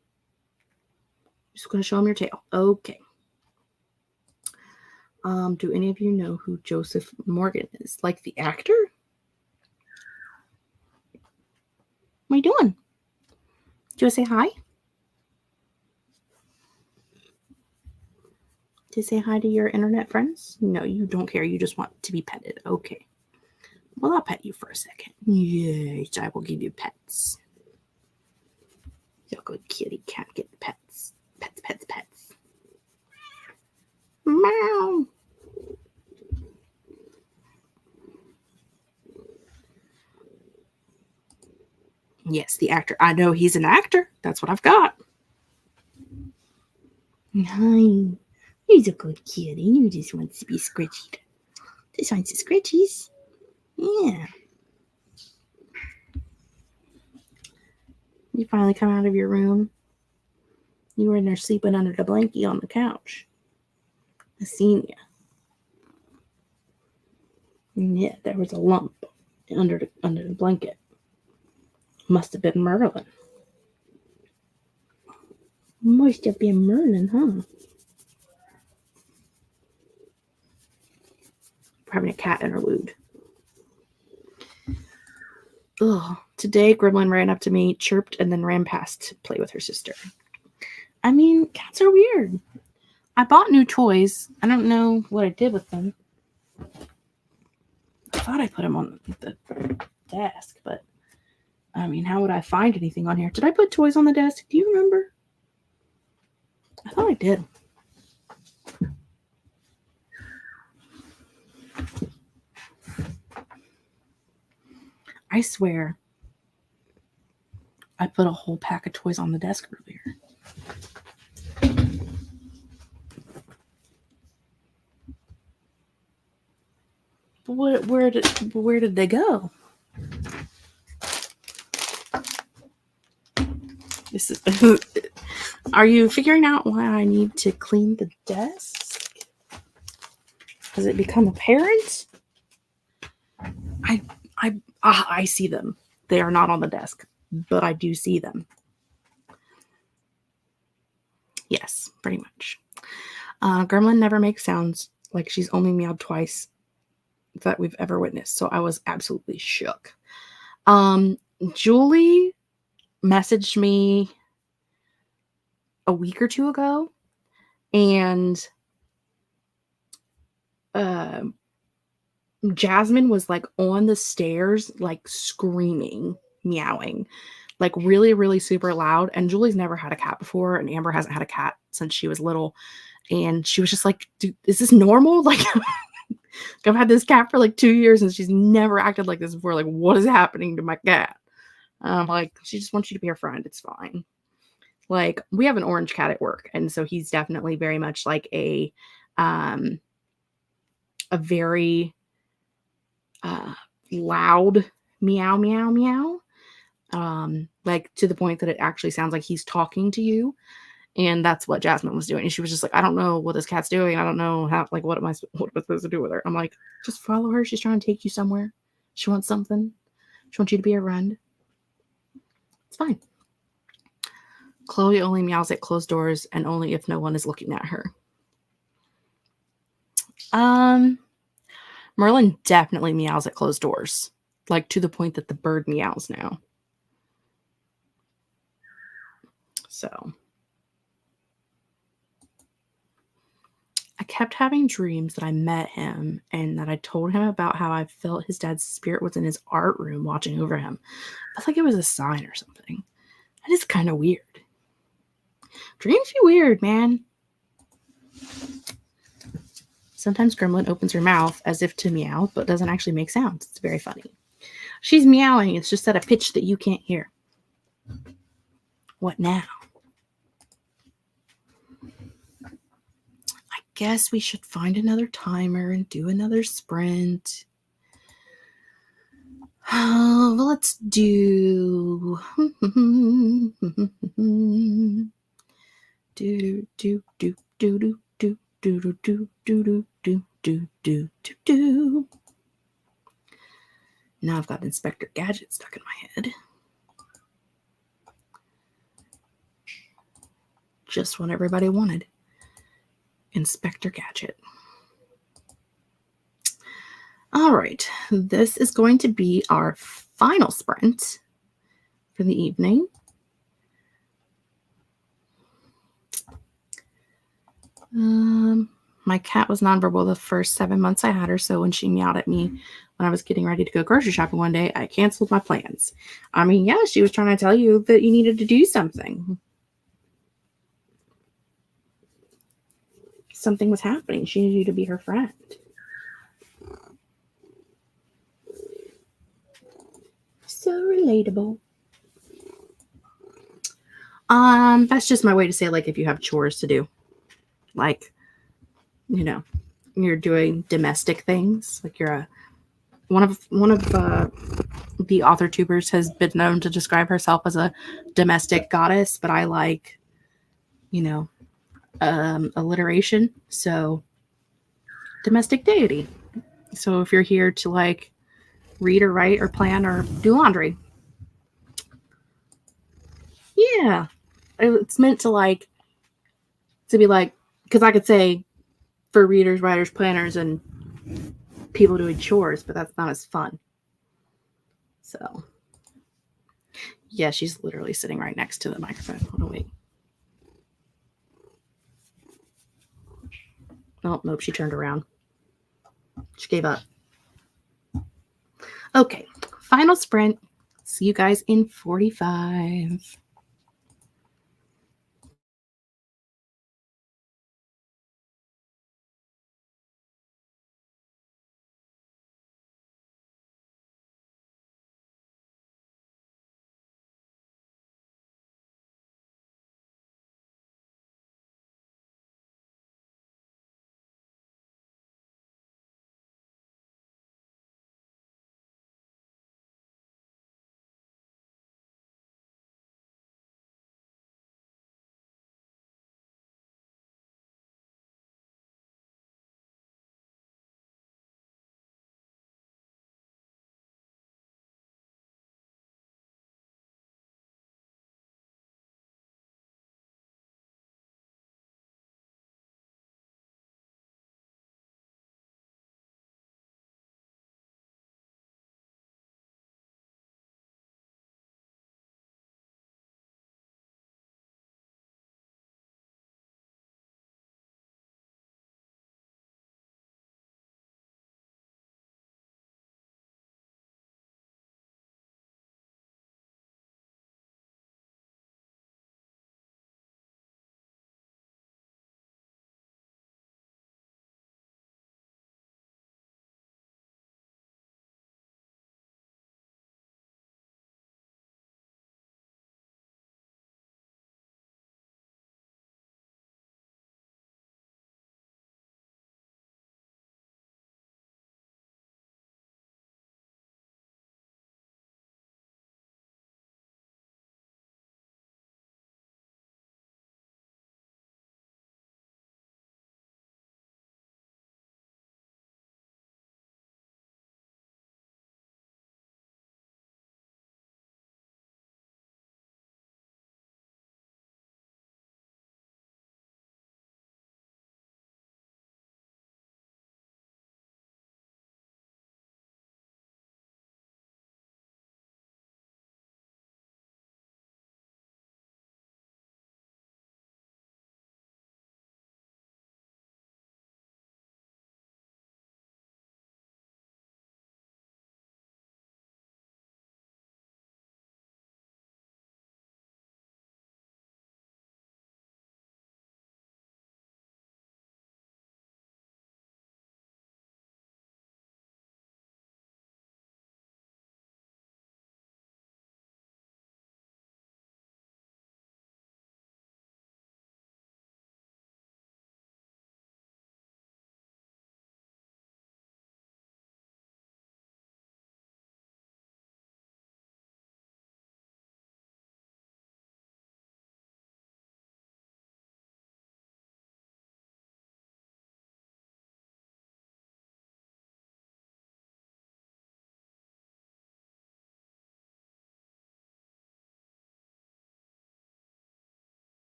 S1: Just going to show them your tail. Okay. Do any of you know who Joseph Morgan is? Like the actor? What are you doing? Do you want to say hi? To say hi to your internet friends? No, you don't care. You just want to be petted. Okay. Well, I'll pet you for a second. Yes, I will give you pets. You're a good kitty cat. Get pets. Pets, pets, pets. Meow. Yes, the actor. I know he's an actor. That's what I've got. Hi. He's a good kitty. You just want to be scratched. Just wants to scratchies. Yeah. You finally come out of your room. You were in there sleeping under the blankie on the couch. I seen you. Yeah, there was a lump under the blanket. Must have been Merlin. Must have been Merlin, huh? We're having a cat interlude. Ugh. Today, Gremlin ran up to me, chirped, and then ran past to play with her sister. I mean, cats are weird. I bought new toys. I don't know what I did with them. I thought I put them on the desk, but I mean, how would I find anything on here? Did I put toys on the desk? Do you remember? I thought I did. I swear I put a whole pack of toys on the desk earlier. Where did they go? This is. Are you figuring out why I need to clean the desk? Has it become apparent? I see them. They are not on the desk, but I do see them. Yes, pretty much. Gremlin never makes sounds. Like, she's only meowed twice that we've ever witnessed. So I was absolutely shook. Julie messaged me a week or two ago, and Jasmine was like on the stairs, like screaming, meowing, like really, really super loud. And Julie's never had a cat before, and Amber hasn't had a cat since she was little. And she was just like, dude, is this normal? Like, I've had this cat for like 2 years and she's never acted like this before. Like, what is happening to my cat? Like, she just wants you to be her friend. It's fine. Like, we have an orange cat at work, and so he's definitely very much like a very loud meow, meow, meow. Like, to the point that it actually sounds like he's talking to you. And that's what Jasmine was doing. And she was just like, I don't know what this cat's doing. I don't know how, like, what am I supposed to do with her? I'm like, just follow her. She's trying to take you somewhere. She wants something. She wants you to be her friend. It's fine. Chloe only meows at closed doors and only if no one is looking at her. Merlin definitely meows at closed doors. Like, to the point that the bird meows now. So I kept having dreams that I met him and that I told him about how I felt his dad's spirit was in his art room watching over him. I felt like it was a sign or something. That is kind of weird. Dreams be weird, man. Sometimes Gremlin opens her mouth as if to meow, but doesn't actually make sounds. It's very funny. She's meowing. It's just at a pitch that you can't hear. What now? I guess we should find another timer and do another sprint. Well, let's do do do do do do do do do do do do do do. Now I've got Inspector Gadget stuck in my head. Just what everybody wanted. Inspector Gadget. All right, this is going to be our final sprint for the evening. My cat was nonverbal the first 7 months I had her, so when she meowed at me when I was getting ready to go grocery shopping one day, I canceled my plans. I mean, yeah, she was trying to tell you that you needed to do something. Something was happening. She needed you to be her friend. So relatable. That's just my way to say, like, if you have chores to do, like, you know, you're doing domestic things, like you're one of the Authortubers has been known to describe herself as a domestic goddess, but I like you know, alliteration. So domestic deity. So if you're here to like read or write or plan or do laundry, yeah, it's meant to like to be like, because I could say for readers, writers, planners, and people doing chores, but that's not as fun. So yeah, she's literally sitting right next to the microphone. Hold on, wait. Oh, nope, she turned around. She gave up. Okay, final sprint. See you guys in 45.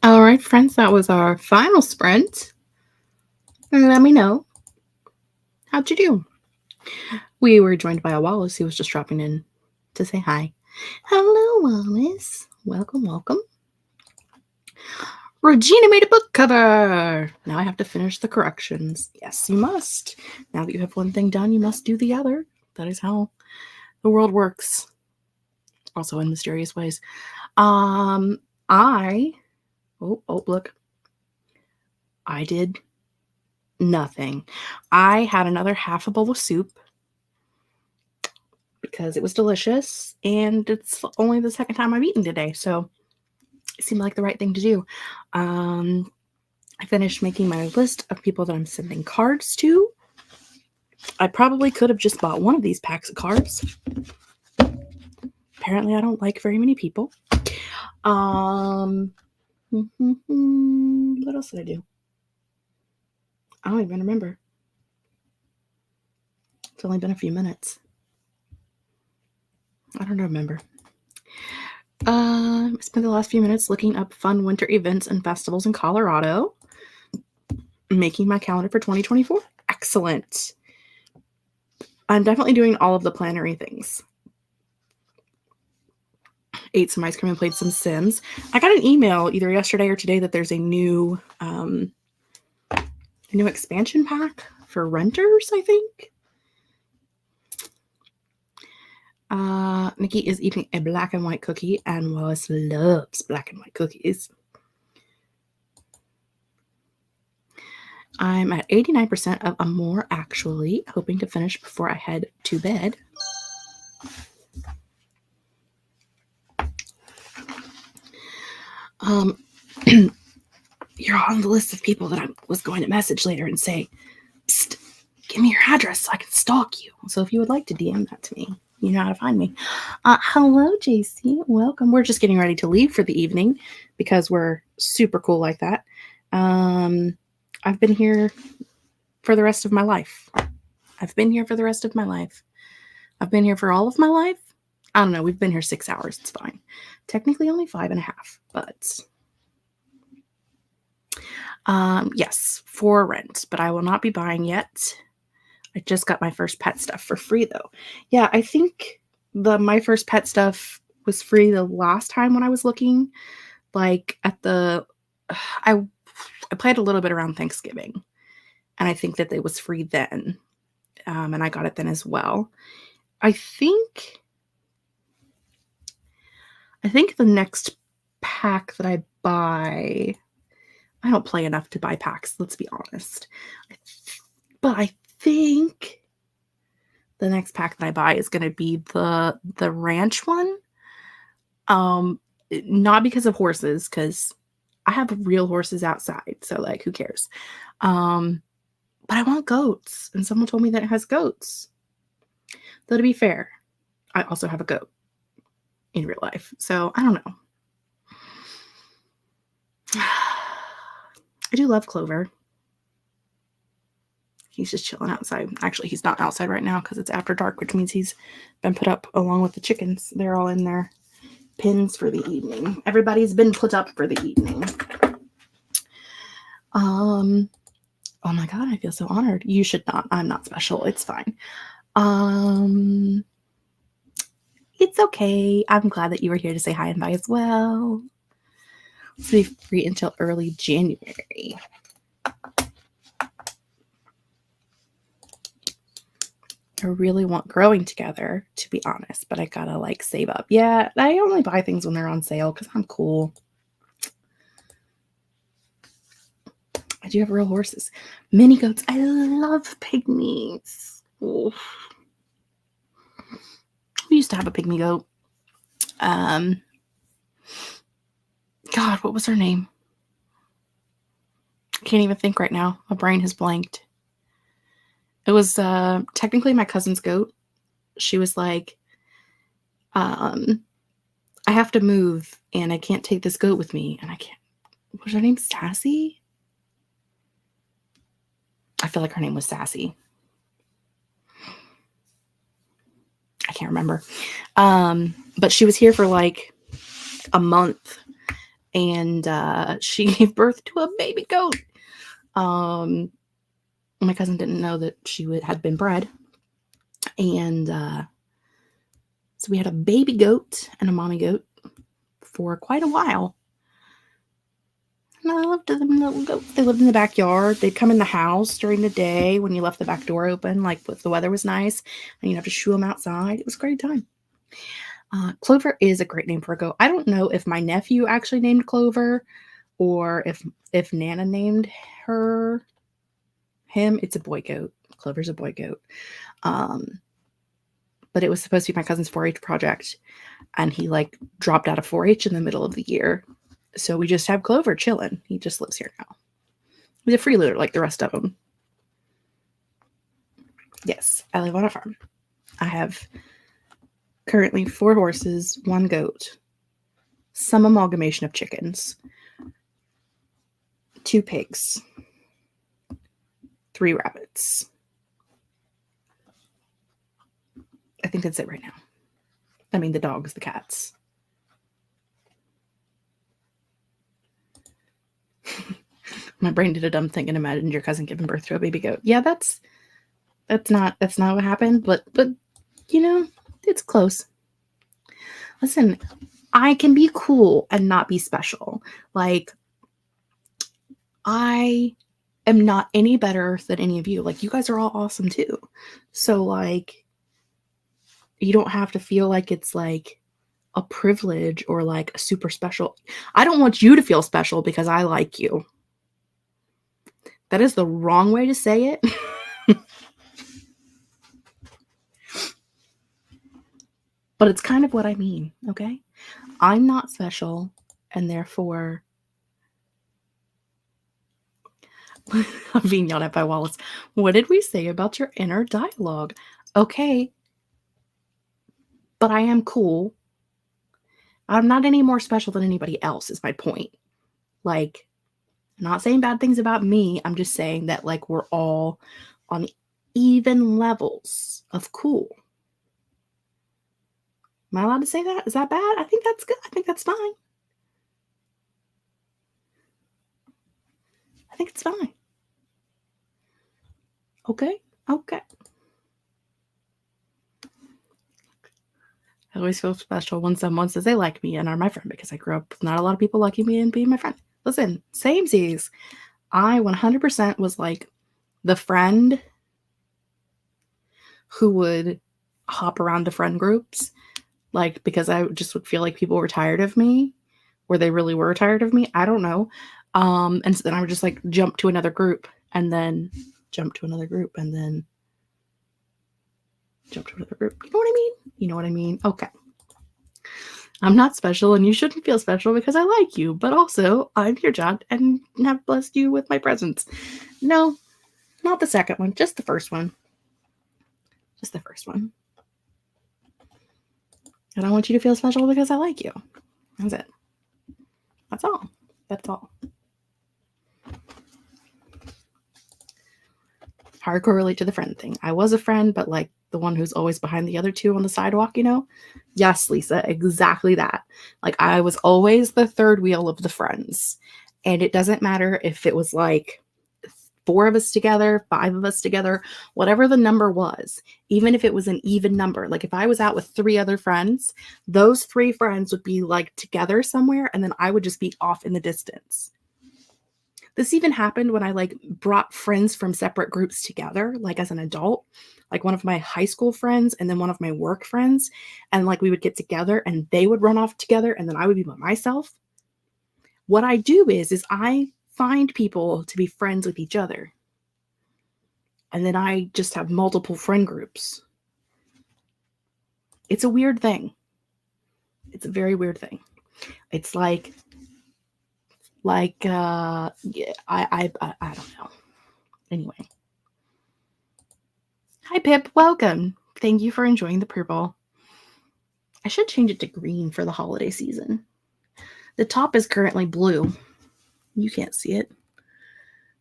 S1: All right, friends, that was our final sprint. And let me know. How'd you do? We were joined by a Wallace who was just dropping in to say hi. Hello, Wallace. Welcome, welcome. Regina made a book cover. Now I have to finish the corrections. Yes, you must. Now that you have one thing done, you must do the other. That is how the world works. Also in mysterious ways. Look. I did nothing. I had another half a bowl of soup because it was delicious, and it's only the second time I've eaten today, so it seemed like the right thing to do. I finished making my list of people that I'm sending cards to. I probably could have just bought one of these packs of cards. Apparently, I don't like very many people. What else did I do? I don't even remember. It's only been a few minutes. I don't remember. I spent the last few minutes looking up fun winter events and festivals in Colorado. Making my calendar for 2024. Excellent. I'm definitely doing all of the plannery things. Ate some ice cream and played some Sims. I got an email either yesterday or today that there's a new expansion pack for renters, I think. Nikki is eating a black and white cookie, and Wallace loves black and white cookies. I'm at 89% of a more, actually, hoping to finish before I head to bed. You're on the list of people that I was going to message later and say, psst, give me your address so I can stalk you. So if you would like to DM that to me, you know how to find me. Hello, JC. Welcome. We're just getting ready to leave for the evening because we're super cool like that. I've been here for the rest of my life. I've been here for the rest of my life. I've been here for all of my life. I don't know. We've been here 6 hours. It's fine. Technically only 5.5, but yes, for rent, but I will not be buying yet. I just got my first pet stuff for free though. Yeah, I think my first pet stuff was free the last time when I was looking, like at the I played a little bit around Thanksgiving, and I think that it was free then. And I got it then as well. I think the next pack that I buy, I don't play enough to buy packs, let's be honest. But I think the next pack that I buy is going to be the ranch one. Not because of horses, because I have real horses outside, so like who cares? But I want goats, and someone told me that it has goats. Though to be fair, I also have a goat in real life, so I don't know. I do love Clover. He's just chilling outside. Actually, he's not outside right now because it's after dark, which means he's been put up along with the chickens. They're all in their pens for the evening. Everybody's been put up for the evening. Oh my God, I feel so honored. You should not. I'm not special. It's fine. It's okay. I'm glad that you were here to say hi and bye as well. Let's be free until early January. I really want Growing Together, to be honest, but I gotta like save up. Yeah, I only buy things when they're on sale because I'm cool. I do have real horses. Mini goats. I love pygmies. Oof. We used to have a pygmy goat. God, what was her name? I can't even think right now. My brain has blanked. It was technically my cousin's goat. She was like, I have to move and I can't take this goat with me. And I can't. Was her name Sassy? I feel like her name was Sassy. can't remember. But she was here for like a month, and she gave birth to a baby goat. My cousin didn't know that she had been bred, and so we had a baby goat and a mommy goat for quite a while. And I loved them little goats. They lived in the backyard. They'd come in the house during the day when you left the back door open, like if the weather was nice, and you'd have to shoo them outside. It was a great time. Clover is a great name for a goat. I don't know if my nephew actually named Clover, or if Nana named him. It's a boy goat. Clover's a boy goat. But it was supposed to be my cousin's 4-H project, and he like dropped out of 4-H in the middle of the year. So we just have Clover chilling. He just lives here now. He's a freeloader like the rest of them. Yes, I live on a farm. I have currently 4 horses, 1 goat, some amalgamation of chickens, 2 pigs, 3 rabbits. I think that's it right now. I mean, the dogs, the cats. My brain did a dumb thing and imagined your cousin giving birth to a baby goat. Yeah, that's not what happened, but you know, it's close. Listen, I can be cool and not be special. Like, I am not any better than any of you. Like, you guys are all awesome too. So like, you don't have to feel like it's like a privilege or like a super special. I don't want you to feel special because I like you. That is the wrong way to say it. But it's kind of what I mean, okay? I'm not special, and therefore I'm being yelled at by Wallace. What did we say about your inner dialogue? Okay, but I am cool. I'm not any more special than anybody else, is my point. Like, I'm not saying bad things about me. I'm just saying that, like, we're all on even levels of cool. Am I allowed to say that? Is that bad? I think that's good. I think that's fine. I think it's fine. Okay? Okay. I always feel special when someone says they like me and are my friend, because I grew up with not a lot of people liking me and being my friend. Listen, samesies. I 100% was like the friend who would hop around to friend groups, like, because I just would feel like people were tired of me, or they really were tired of me. I don't know. And so then I would just like jump to another group, and then jump to another group, and then jump to another group. You know what I mean? You know what I mean? Okay. I'm not special, and you shouldn't feel special because I like you, but also I'm your child and have blessed you with my presence. No, not the second one, just the first one. Just the first one. And I want you to feel special because I like you. That's it. That's all. That's all. Hard correlate to the friend thing. I was a friend, but like the one who's always behind the other two on the sidewalk, you know? Yes, Lisa, exactly that. Like, I was always the third wheel of the friends. And it doesn't matter if it was like 4 of us together, 5 of us together, whatever the number was, even if it was an even number. Like, if I was out with 3 other friends, those 3 friends would be like together somewhere, and then I would just be off in the distance. This even happened when I like brought friends from separate groups together, like as an adult, like one of my high school friends and then one of my work friends. And like we would get together and they would run off together, and then I would be by myself. What I do is I find people to be friends with each other. And then I just have multiple friend groups. It's a weird thing. It's a very weird thing. It's like yeah, I don't know. Anyway. Hi, Pip. Welcome. Thank you for enjoying the purple. I should change it to green for the holiday season. The top is currently blue. You can't see it.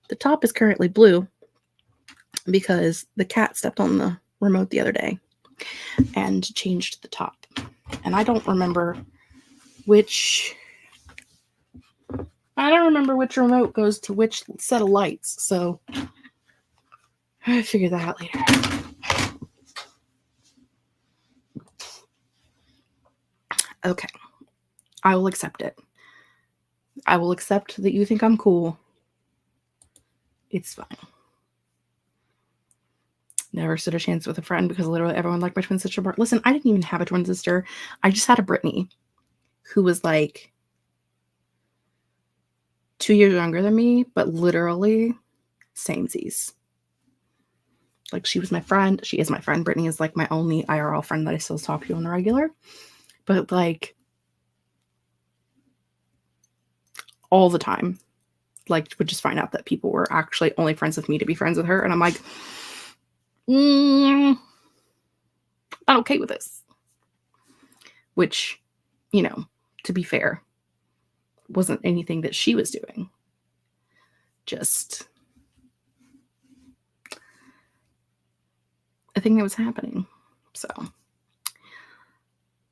S1: The top is currently blue because the cat stepped on the remote the other day. and changed the top. And I don't remember which remote goes to which set of lights, so I'll figure that out later. Okay, I will accept it. I will accept that you think I'm cool. It's fine. Never stood a chance with a friend because literally everyone liked my twin sister. Listen, I didn't even have a twin sister. I just had a Brittany who was like 2 years younger than me, but literally samesies. Like, she was my friend. She is my friend. Brittany is like my only IRL friend that I still talk to on the regular. But like all the time, like, would just find out that people were actually only friends with me to be friends with her. And I'm like, not okay with this. Which, you know, to be fair, wasn't anything that she was doing. Just a thing that was happening. So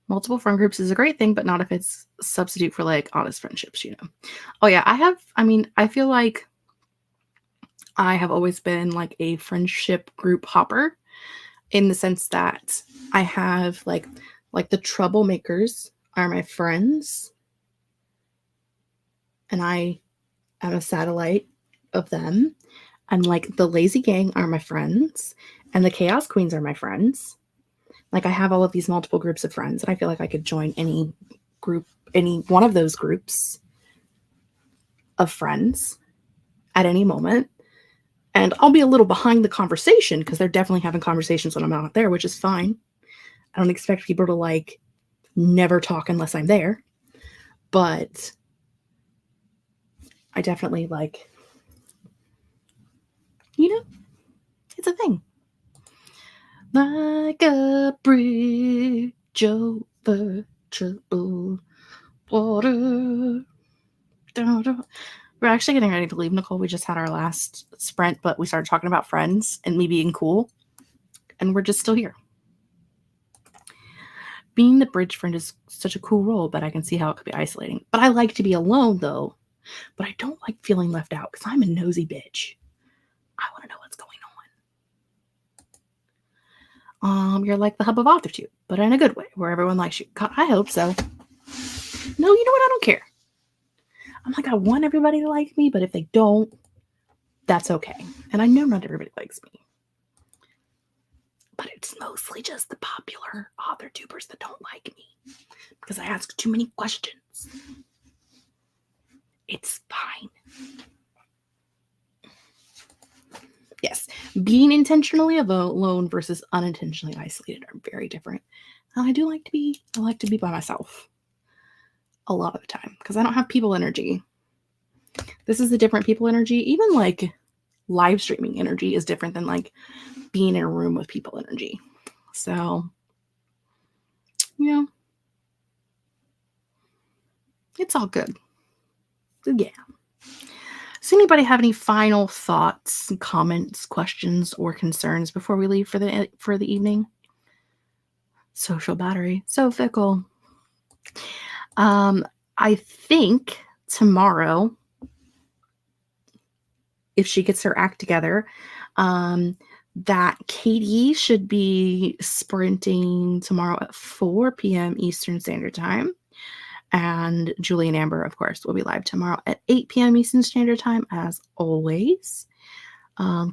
S1: multiple friend groups is a great thing, but not if it's a substitute for like honest friendships, you know. Oh yeah, I feel like I have always been like a friendship group hopper, in the sense that I have like the troublemakers are my friends, and I am a satellite of them, and like the lazy gang are my friends, and the chaos queens are my friends. Like, I have all of these multiple groups of friends, and I feel like I could join any group, any one of those groups of friends at any moment. And I'll be a little behind the conversation because they're definitely having conversations when I'm not there, which is fine. I don't expect people to like never talk unless I'm there. But I definitely like, you know, it's a thing. Like a bridge over troubled water. We're actually getting ready to leave, Nicole. We just had our last sprint, but we started talking about friends and me being cool, and we're just still here. Being the bridge friend is such a cool role, but I can see how it could be isolating. But I like to be alone, though. But I don't like feeling left out because I'm a nosy bitch. I want to know what's going on. You're like the hub of Authortube, but in a good way, where everyone likes you. God, I hope so. No, you know what? I don't care. I'm like, I want everybody to like me, but if they don't, that's okay. And I know not everybody likes me. But it's mostly just the popular Authortubers that don't like me because I ask too many questions. It's fine. Yes, being intentionally alone versus unintentionally isolated are very different. And I like to be by myself a lot of the time because I don't have people energy. This is a different people energy. Even like live streaming energy is different than like being in a room with people energy. So, you know, it's all good. Yeah. Does anybody have any final thoughts, comments, questions, or concerns before we leave for the evening? Social battery, so fickle. I think tomorrow, if she gets her act together, that Katie should be sprinting tomorrow at 4 p.m. Eastern Standard Time. And Julie and Amber, of course, will be live tomorrow at 8 p.m. Eastern Standard Time, as always.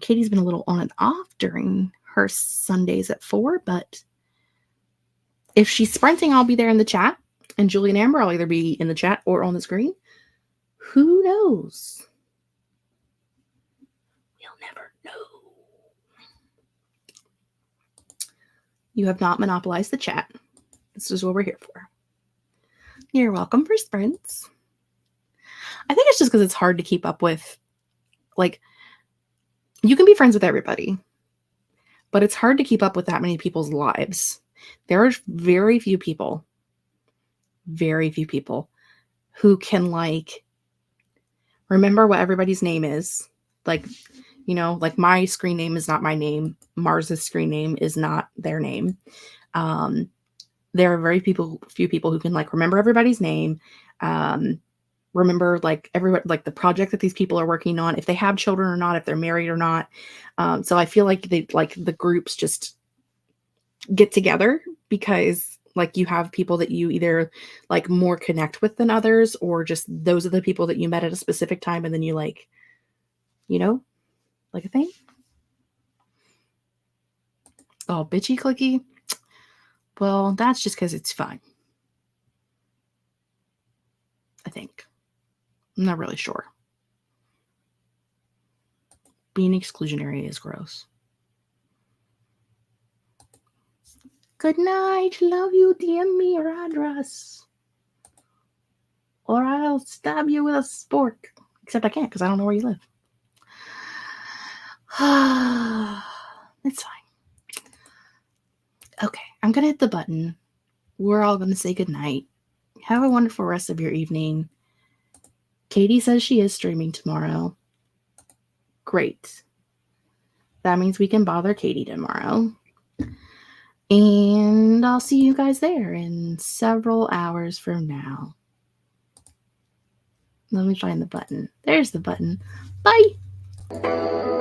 S1: Katie's been a little on and off during her Sundays at 4, but if she's sprinting, I'll be there in the chat. And Julie and Amber, I'll either be in the chat or on the screen. Who knows? We'll never know. You have not monopolized the chat. This is what we're here for. You're welcome for sprints. I think it's just because it's hard to keep up with. Like, you can be friends with everybody, but it's hard to keep up with that many people's lives. There are very few people who can like remember what everybody's name is. Like, You know, like my screen name is not my name. Mars's screen name is not their name. There are very few people who can like remember everybody's name. Remember like everyone, like the project that these people are working on, if they have children or not, if they're married or not. So I feel like the groups just get together because like you have people that you either like more connect with than others, or just those are the people that you met at a specific time and then you like, you know, like a thing. Oh, bitchy clicky. Well, that's just because it's fun. I think. I'm not really sure. Being exclusionary is gross. Good night. Love you. DM me your address. Or I'll stab you with a spork. Except I can't because I don't know where you live. It's fine. Okay, I'm going to hit the button. We're all going to say goodnight. Have a wonderful rest of your evening. Katie says she is streaming tomorrow. Great. That means we can bother Katie tomorrow. And I'll see you guys there in several hours from now. Let me find the button. There's the button. Bye.